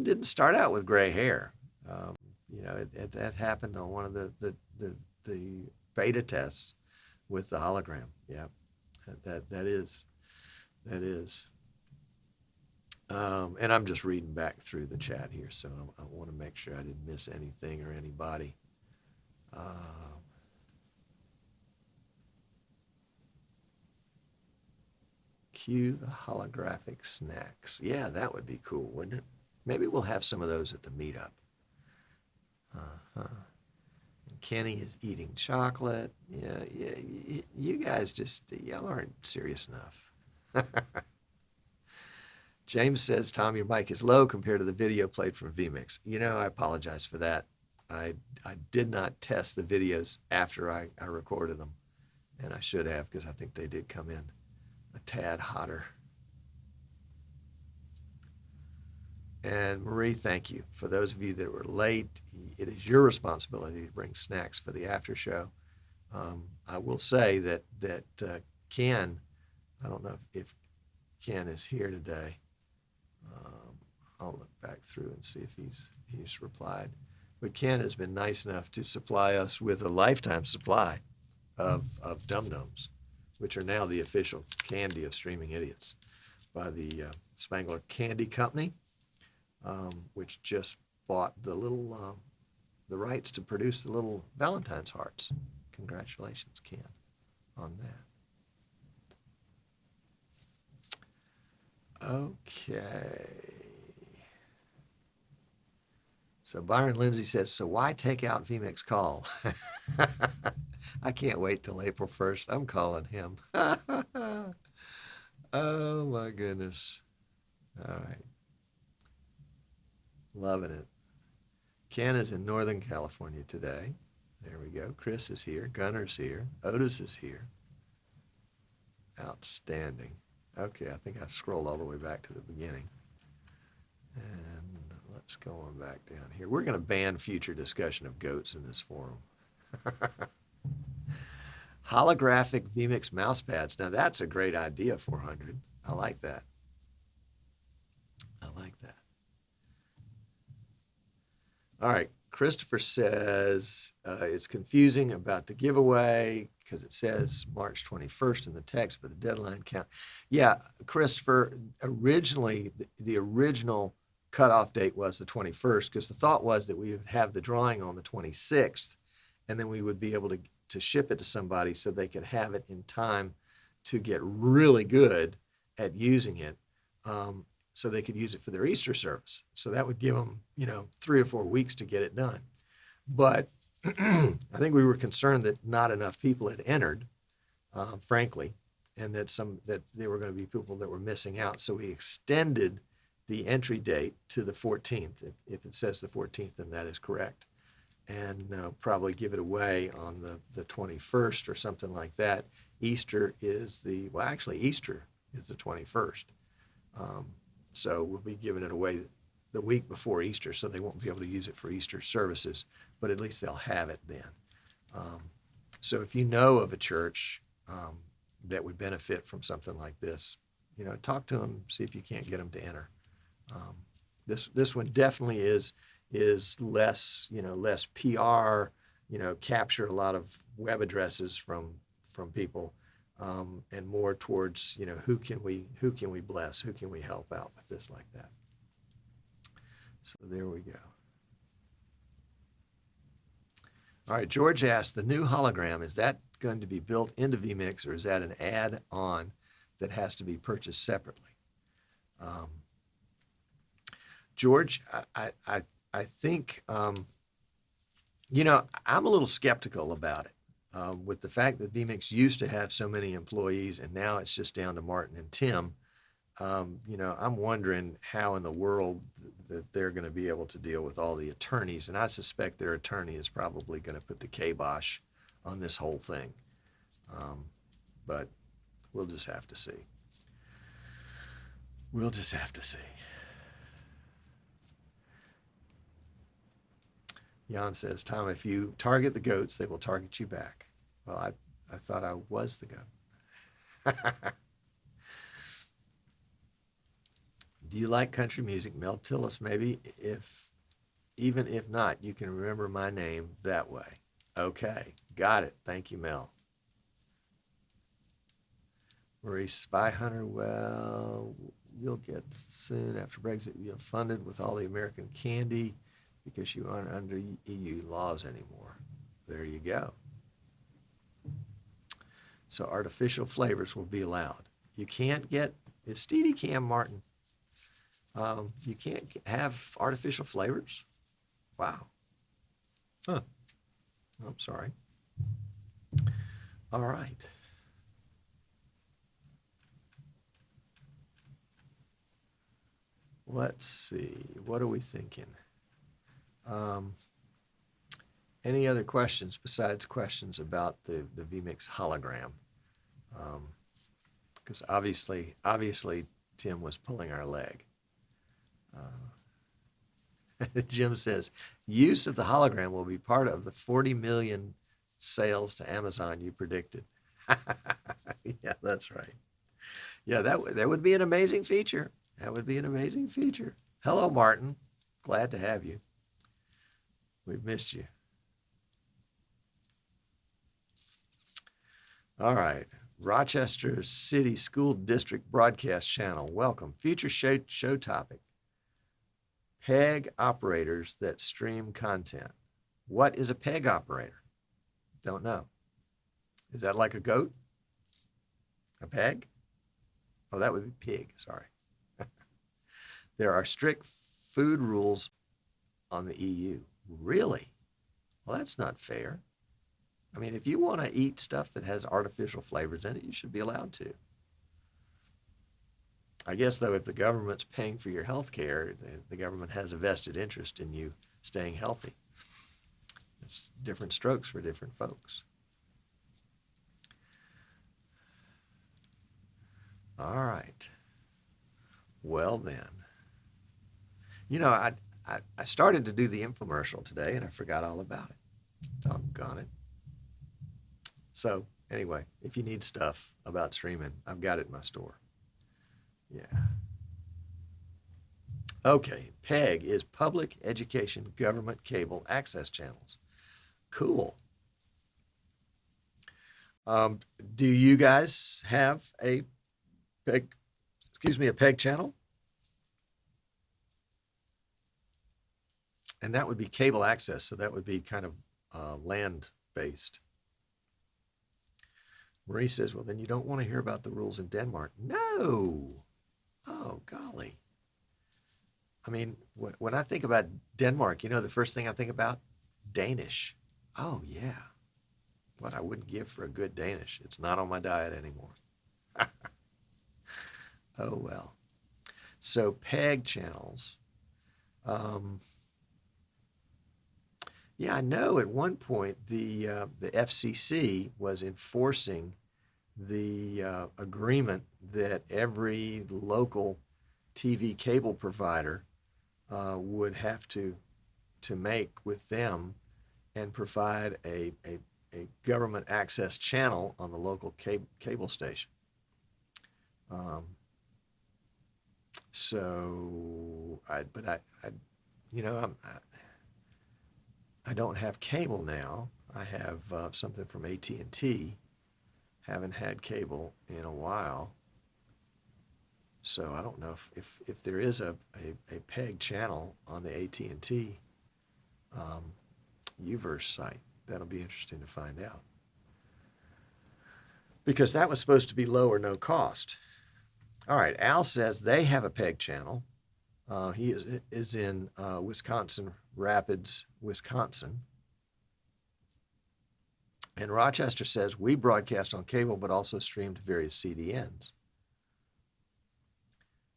didn't start out with gray hair. That happened on one of the beta tests with the hologram. Yeah, that is. And I'm just reading back through the chat here, so I want to make sure I didn't miss anything or anybody. Cue the holographic snacks. Yeah, that would be cool, wouldn't it? Maybe we'll have some of those at the meetup. And Kenny is eating chocolate. Yeah. You guys y'all aren't serious enough. James says, Tom, your mic is low compared to the video played from vMix. I apologize for that. I did not test the videos after I recorded them, and I should have, because I think they did come in a tad hotter. And Marie, thank you. For those of you that were late, it is your responsibility to bring snacks for the after show. I will say that Ken, I don't know if Ken is here today. I'll look back through and see if he's replied. But Ken has been nice enough to supply us with a lifetime supply of Dum-Dums, which are now the official candy of Streaming Idiots by the Spangler Candy Company, which just bought the rights to produce the little Valentine's hearts. Congratulations, Ken, on that. Okay. So Byron Lindsay says, so why take out vMix call? I can't wait till April 1st. I'm calling him. Oh, my goodness. All right. Loving it. Ken is in Northern California today. There we go. Chris is here. Gunner's here. Otis is here. Outstanding. Okay, I think I scrolled all the way back to the beginning. And let's go on back down here. We're going to ban future discussion of goats in this forum. Holographic vMix mouse pads. Now that's a great idea, 400. I like that. All right. Christopher says it's confusing about the giveaway because it says March 21st in the text, but the deadline count. Yeah, Christopher, originally, the original cutoff date was the 21st because the thought was that we would have the drawing on the 26th, and then we would be able to ship it to somebody so they could have it in time to get really good at using it, so they could use it for their Easter service. So that would give them, 3 or 4 weeks to get it done. But I think we were concerned that not enough people had entered, frankly, and that there were going to be people that were missing out. So we extended the entry date to the 14th. If it says the 14th, then that is correct. And probably give it away on the 21st or something like that. Easter is Easter is the 21st. So we'll be giving it away the week before Easter, so they won't be able to use it for Easter services, but at least they'll have it then. So if you know of a church that would benefit from something like this, talk to them, see if you can't get them to enter. This one definitely is less, less PR, capture a lot of web addresses from people, and more towards, who can we bless, who can we help out with this like that. So there we go. All right, George asked, the new hologram, is that going to be built into vMix, or is that an add-on that has to be purchased separately? George, I think, I'm a little skeptical about it. With the fact that vMix used to have so many employees and now it's just down to Martin and Tim, I'm wondering how in the world that they're going to be able to deal with all the attorneys. And I suspect their attorney is probably going to put the kibosh on this whole thing. But We'll just have to see. We'll just have to see. Jan says, Tom, if you target the goats, they will target you back. Well, I thought I was the goat. Do you like country music? Mel Tillis, maybe. Even if not, you can remember my name that way. Okay, got it. Thank you, Mel. Maurice, Spy Hunter, well, you'll get soon after Brexit. You're funded with all the American candy because you aren't under EU laws anymore. There you go. So artificial flavors will be allowed. You can't get, it's Steadicam, Martin. You can't have artificial flavors? Wow. Huh. I'm sorry. All right. Let's see. What are we thinking? Any other questions besides questions about the vMix hologram? Because obviously, Tim was pulling our leg. Jim says, use of the hologram will be part of the 40 million sales to Amazon you predicted. Yeah, that's right. Yeah, that would be an amazing feature. That would be an amazing feature. Hello, Martin. Glad to have you. We've missed you. All right. Rochester City School District Broadcast Channel. Welcome. Future show topic. PEG operators that stream content. What is a PEG operator? Don't know. Is that like a goat? A peg? Oh, that would be pig, sorry. There are strict food rules on the EU. Really? Well, that's not fair. I mean, if you want to eat stuff that has artificial flavors in it, you should be allowed to. I guess, though, if the government's paying for your health care, the government has a vested interest in you staying healthy. It's different strokes for different folks. All right. Well, then. You know, I started to do the infomercial today, and I forgot all about it. Doggone it. So, anyway, if you need stuff about streaming, I've got it in my store. Yeah. Okay, PEG is Public Education Government Cable Access Channels. Cool. Do you guys have a PEG channel? And that would be cable access, so that would be kind of land-based. Marie says, well, then you don't want to hear about the rules in Denmark. No. Oh, golly. I mean, when I think about Denmark, you know, the first thing I think about? Danish. Oh, yeah. What I wouldn't give for a good Danish. It's not on my diet anymore. Oh, well. So PEG channels. Yeah, I know at one point the FCC was enforcing the agreement that every local TV cable provider would have to make with them and provide a government access channel on the local cable station. I don't have cable now. I have something from AT&T. Haven't had cable in a while. So I don't know if there is a PEG channel on the AT&T Uverse site. That'll be interesting to find out. Because that was supposed to be low or no cost. All right, Al says they have a PEG channel. He is in Wisconsin Rapids, Wisconsin. And Rochester says, we broadcast on cable, but also stream to various CDNs.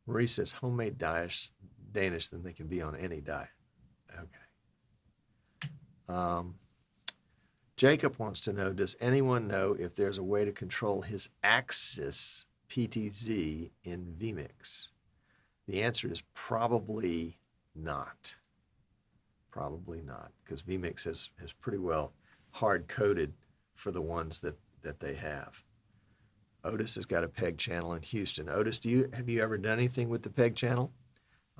Marie says, homemade Danish, then they can be on any diet. Okay. Jacob wants to know, does anyone know if there's a way to control his axis PTZ in vMix? The answer is probably not. Probably not, because vMix has pretty well hard-coded for the ones that they have. Otis has got a PEG channel in Houston. Otis, have you ever done anything with the PEG channel?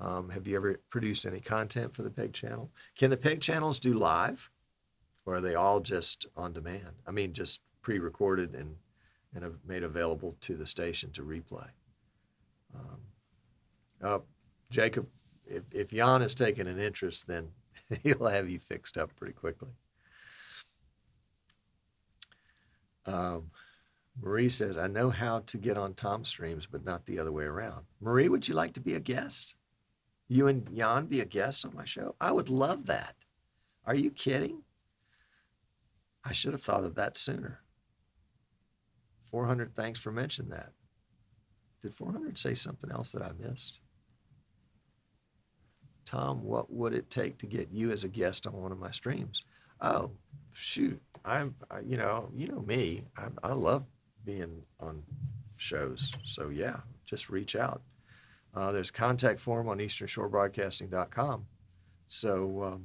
Have you ever produced any content for the PEG channel? Can the PEG channels do live, or are they all just on demand? I mean, just pre-recorded and made available to the station to replay. Jacob, if Jan has taken an interest, then he'll have you fixed up pretty quickly. Marie says, I know how to get on Tom's streams, but not the other way around. Marie, would you like to be a guest? You and Jan be a guest on my show? I would love that. Are you kidding? I should have thought of that sooner. 400, thanks for mentioning that. Did 400 say something else that I missed? Tom, what would it take to get you as a guest on one of my streams? Oh, shoot. You know me. I love being on shows. So yeah, just reach out. There's a contact form on easternshorebroadcasting.com. So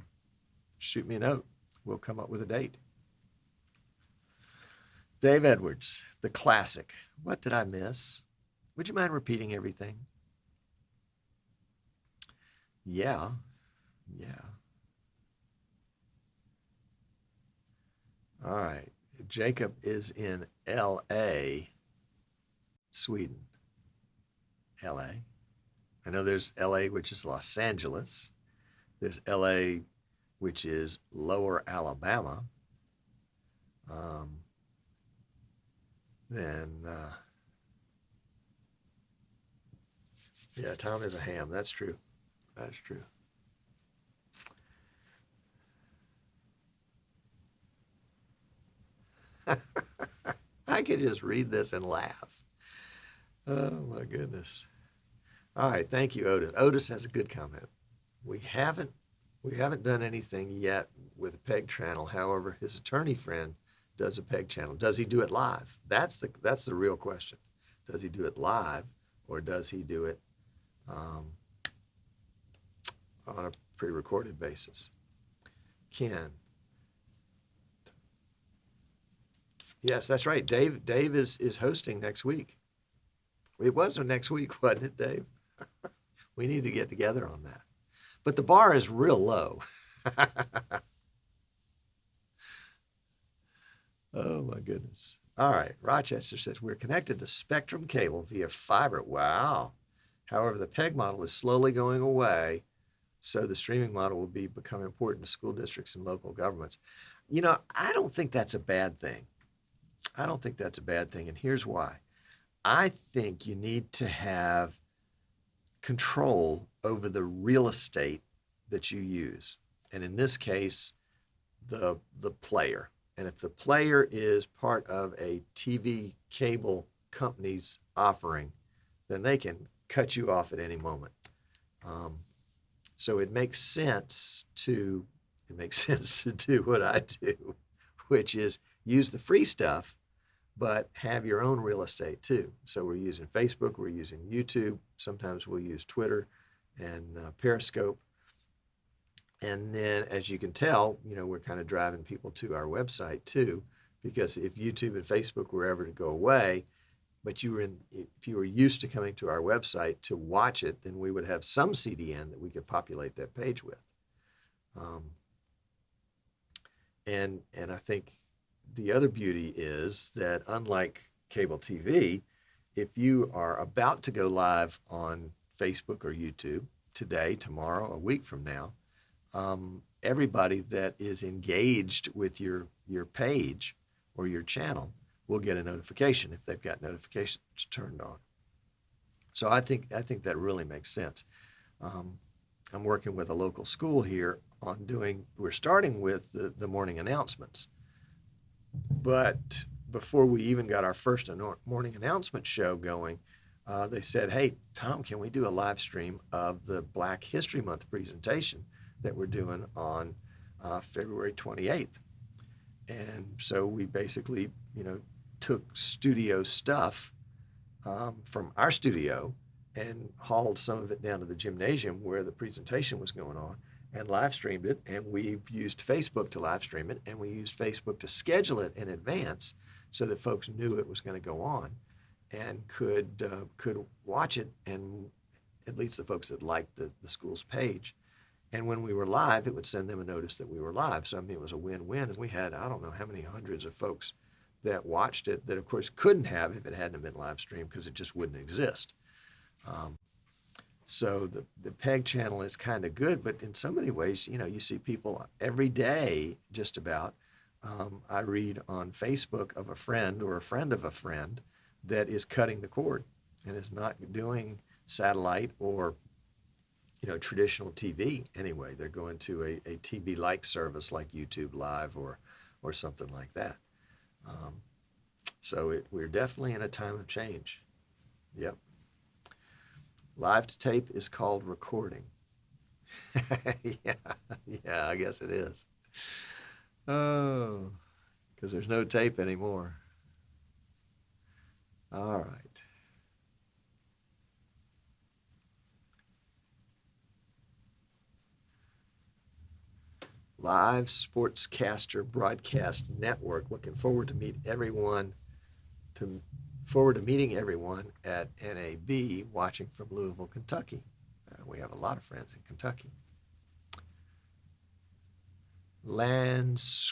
shoot me a note. We'll come up with a date. Dave Edwards, the classic. What did I miss? Would you mind repeating everything? Yeah. All right. Jacob is in L.A., Sweden. L.A. I know there's L.A., which is Los Angeles. There's L.A., which is Lower Alabama. Yeah, Tom is a ham. That's true. That's true. I could just read this and laugh. Oh my goodness. All right, thank you, Otis. Otis has a good comment. We haven't done anything yet with a PEG channel. However, his attorney friend does a PEG channel. Does he do it live? That's the real question. Does he do it live, or does he do it on a pre-recorded basis? Ken. Yes, that's right. Dave is hosting next week. It wasn't next week, wasn't it, Dave? We need to get together on that. But the bar is real low. Oh, my goodness. All right. Rochester says, we're connected to Spectrum cable via fiber. Wow. However, the PEG model is slowly going away, so the streaming model will become important to school districts and local governments. You know, I don't think that's a bad thing. I don't think that's a bad thing, and here's why. I think you need to have control over the real estate that you use. And in this case, the player. And if the player is part of a TV cable company's offering, then they can cut you off at any moment. So it makes sense to do what I do, which is use the free stuff, but have your own real estate too. So we're using Facebook, we're using YouTube, sometimes we'll use Twitter and Periscope. And then, as you can tell, you know, we're kind of driving people to our website too, because if YouTube and Facebook were ever to go away, but if you were used to coming to our website to watch it, then we would have some CDN that we could populate that page with. And I think the other beauty is that, unlike cable TV, if you are about to go live on Facebook or YouTube today, tomorrow, a week from now, everybody that is engaged with your page or your channel will get a notification if they've got notifications turned on. So I think that really makes sense. I'm working with a local school here on we're starting with the morning announcements. But before we even got our first morning announcement show going, they said, hey, Tom, can we do a live stream of the Black History Month presentation that we're doing on February 28th? And so we basically, took studio stuff from our studio and hauled some of it down to the gymnasium where the presentation was going on and live streamed it. And we used Facebook to live stream it, and we used Facebook to schedule it in advance so that folks knew it was going to go on and could watch it, and at least the folks that liked the school's page. And when we were live, it would send them a notice that we were live. So, I mean, it was a win-win. And we had, I don't know how many hundreds of folks that watched it that, of course, couldn't have if it hadn't been live streamed, because it just wouldn't exist. So the PEG channel is kind of good, but in so many ways, you see people every day just about. I read on Facebook of a friend or a friend of a friend that is cutting the cord and is not doing satellite or traditional TV anyway. They're going to a TV-like service like YouTube Live or something like that. So we're definitely in a time of change. Yep. Live to tape is called recording. Yeah, I guess it is. Oh, because there's no tape anymore. All right. Live Sportscaster Broadcast Network. Looking forward to meeting everyone at NAB, watching from Louisville, Kentucky. We have a lot of friends in Kentucky. Landskrona.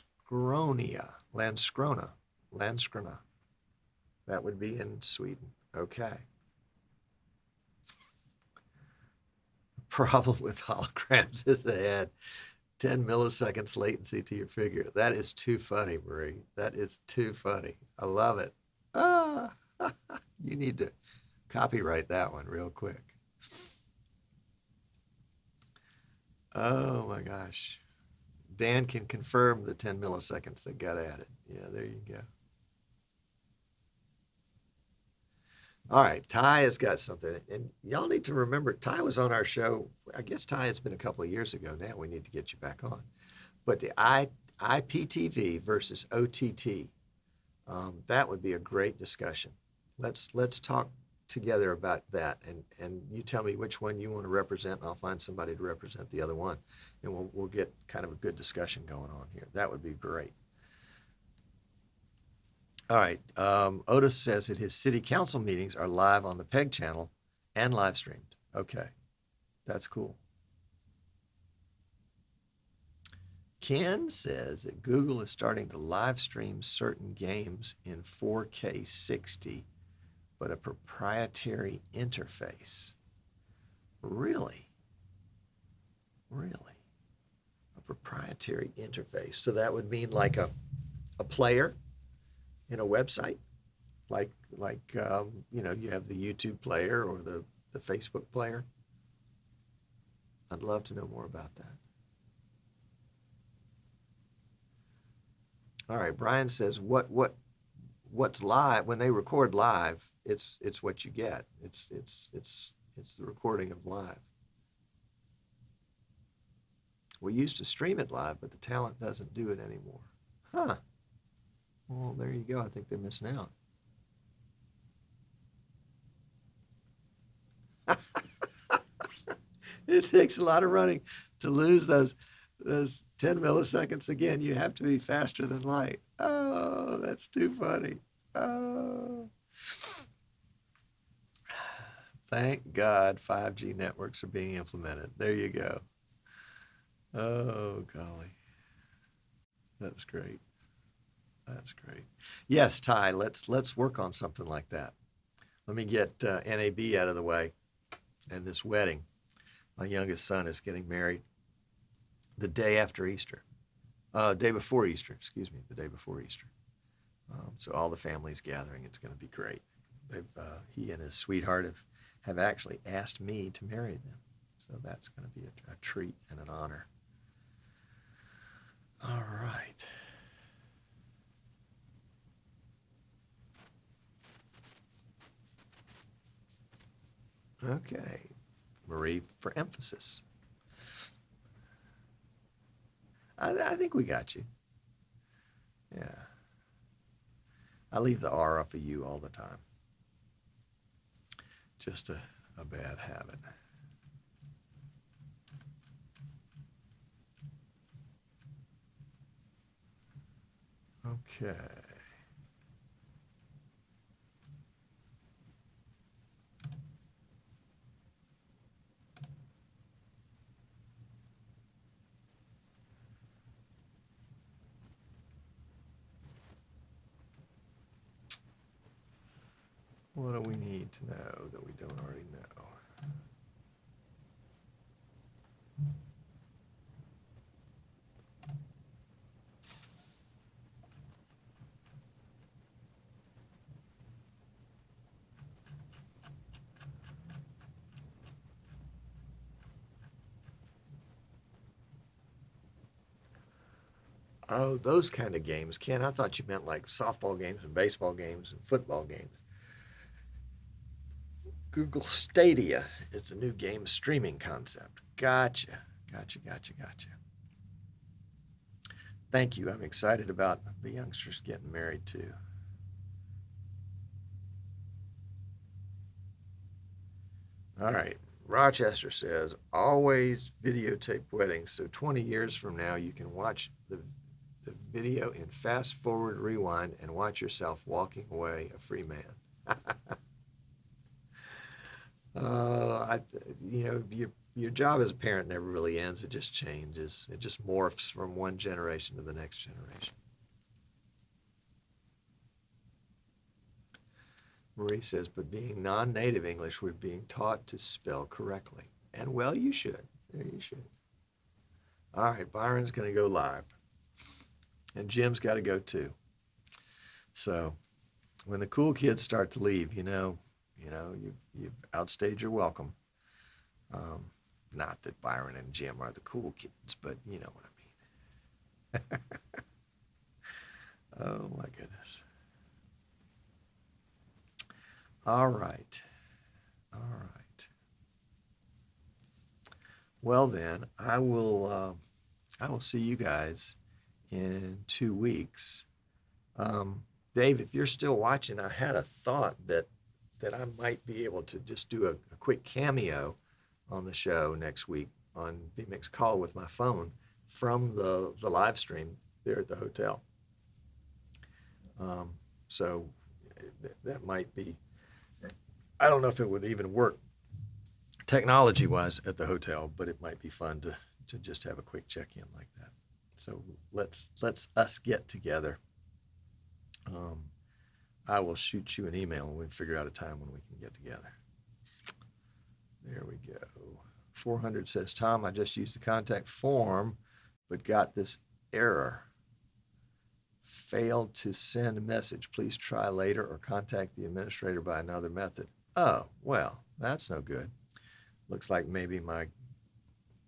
That would be in Sweden. Okay. Problem with holograms is they add 10 milliseconds latency to your figure. That is too funny, Marie. That is too funny. I love it. You need to copyright that one real quick. Oh my gosh. Dan can confirm the 10 milliseconds that got added. Yeah, there you go. All right, Ty has got something. And y'all need to remember, Ty was on our show. I guess, Ty, it's been a couple of years ago now. We need to get you back on. But the IPTV versus OTT, that would be a great discussion. Let's talk together about that, and you tell me which one you want to represent, and I'll find somebody to represent the other one, and we'll get kind of a good discussion going on here. That would be great. All right. Otis says that his city council meetings are live on the PEG channel and live streamed. Okay, that's cool. Ken says that Google is starting to live stream certain games in 4K 60, but a proprietary interface. Really? Really? A proprietary interface. So that would mean like a player in a website, like you have the YouTube player or the Facebook player. I'd love to know more about that. All right, Brian says what's live when they record live, it's what you get. It's the recording of live. We used to stream it live, but the talent doesn't do it anymore. Huh. Well, there you go. I think they're missing out. It takes a lot of running to lose those 10 milliseconds. Again, you have to be faster than light. Oh, that's too funny. Oh. Thank God 5G networks are being implemented. There you go. Oh, golly. That's great. That's great. Yes, Ty, let's work on something like that. Let me get NAB out of the way and this wedding. My youngest son is getting married the day after Easter. Day before Easter, excuse me, the day before Easter. So all the family's gathering. It's going to be great. He and his sweetheart have actually asked me to marry them. So that's going to be a treat and an honor. All right. Okay, Marie, for emphasis. I think we got you. Yeah. I leave the R off of U all the time. Just a bad habit. Okay. What do we need to know that we don't already know? Oh, those kind of games. Ken, I thought you meant like softball games and baseball games and football games. Google Stadia. It's a new game streaming concept. Gotcha. Thank you. I'm excited about the youngsters getting married too. All right. Rochester says, always videotape weddings. So 20 years from now, you can watch the video in fast forward rewind and watch yourself walking away a free man. Your job as a parent never really ends. It just changes. It just morphs from one generation to the next generation. Marie says, but being non-native English, we're being taught to spell correctly. And well, you should. You should. All right, Byron's going to go live. And Jim's got to go too. So when the cool kids start to leave, you've outstayed your welcome. Not that Byron and Jim are the cool kids, but you know what I mean. Oh my goodness. All right. Well then, I will see you guys in 2 weeks. Dave, if you're still watching, I had a thought that I might be able to just do a quick cameo on the show next week on vMix Call with my phone from the live stream there at the hotel. So that might be, I don't know if it would even work technology-wise at the hotel, but it might be fun to just have a quick check-in like that. So let's us get together. I will shoot you an email and we can figure out a time when we can get together. There we go. 400 says, Tom, I just used the contact form, but got this error. Failed to send a message. Please try later or contact the administrator by another method. Oh, well, that's no good. Looks like maybe my,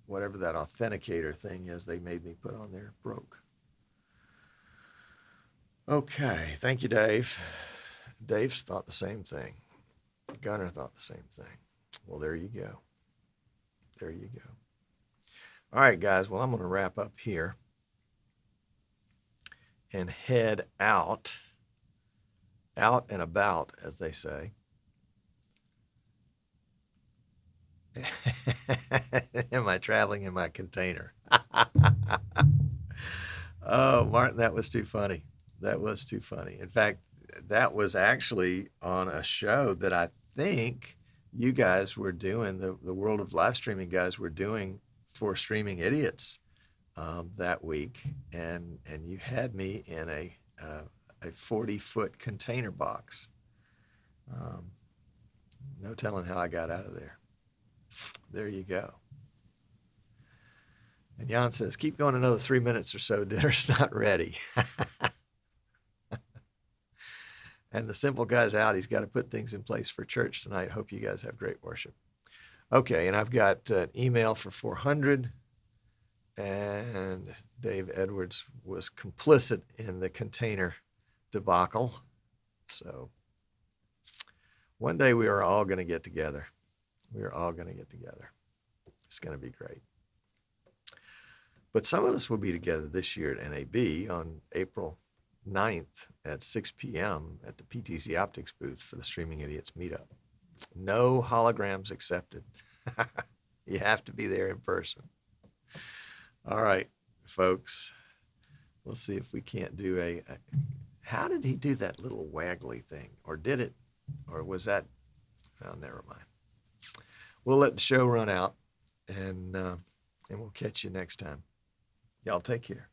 whatever that authenticator thing is they made me put on there broke. Okay, thank you, Dave. Dave's thought the same thing. Gunnar thought the same thing. Well, there you go. There you go. All right, guys. Well, I'm going to wrap up here and head out and about, as they say. Am I traveling in my container? Oh, Martin, that was too funny. That was too funny. In fact, that was actually on a show that I think you guys were doing, the World of Live Streaming guys were doing for Streaming Idiots that week. And you had me in a 40-foot container box. No telling how I got out of there. There you go. And Jan says, keep going another 3 minutes or so. Dinner's not ready. And the simple guy's out. He's got to put things in place for church tonight. Hope you guys have great worship. Okay, and I've got an email for 400. And Dave Edwards was complicit in the container debacle. So one day we are all going to get together. We are all going to get together. It's going to be great. But some of us will be together this year at NAB on April 9th at 6 p.m. at the PTC Optics booth for the Streaming Idiots meetup. No holograms accepted. You have to be there in person. All right, folks. We'll see if we can't do a how did he do that little waggly thing? Or did it? Or was that? Oh, never mind. We'll let the show run out, and we'll catch you next time. Y'all take care.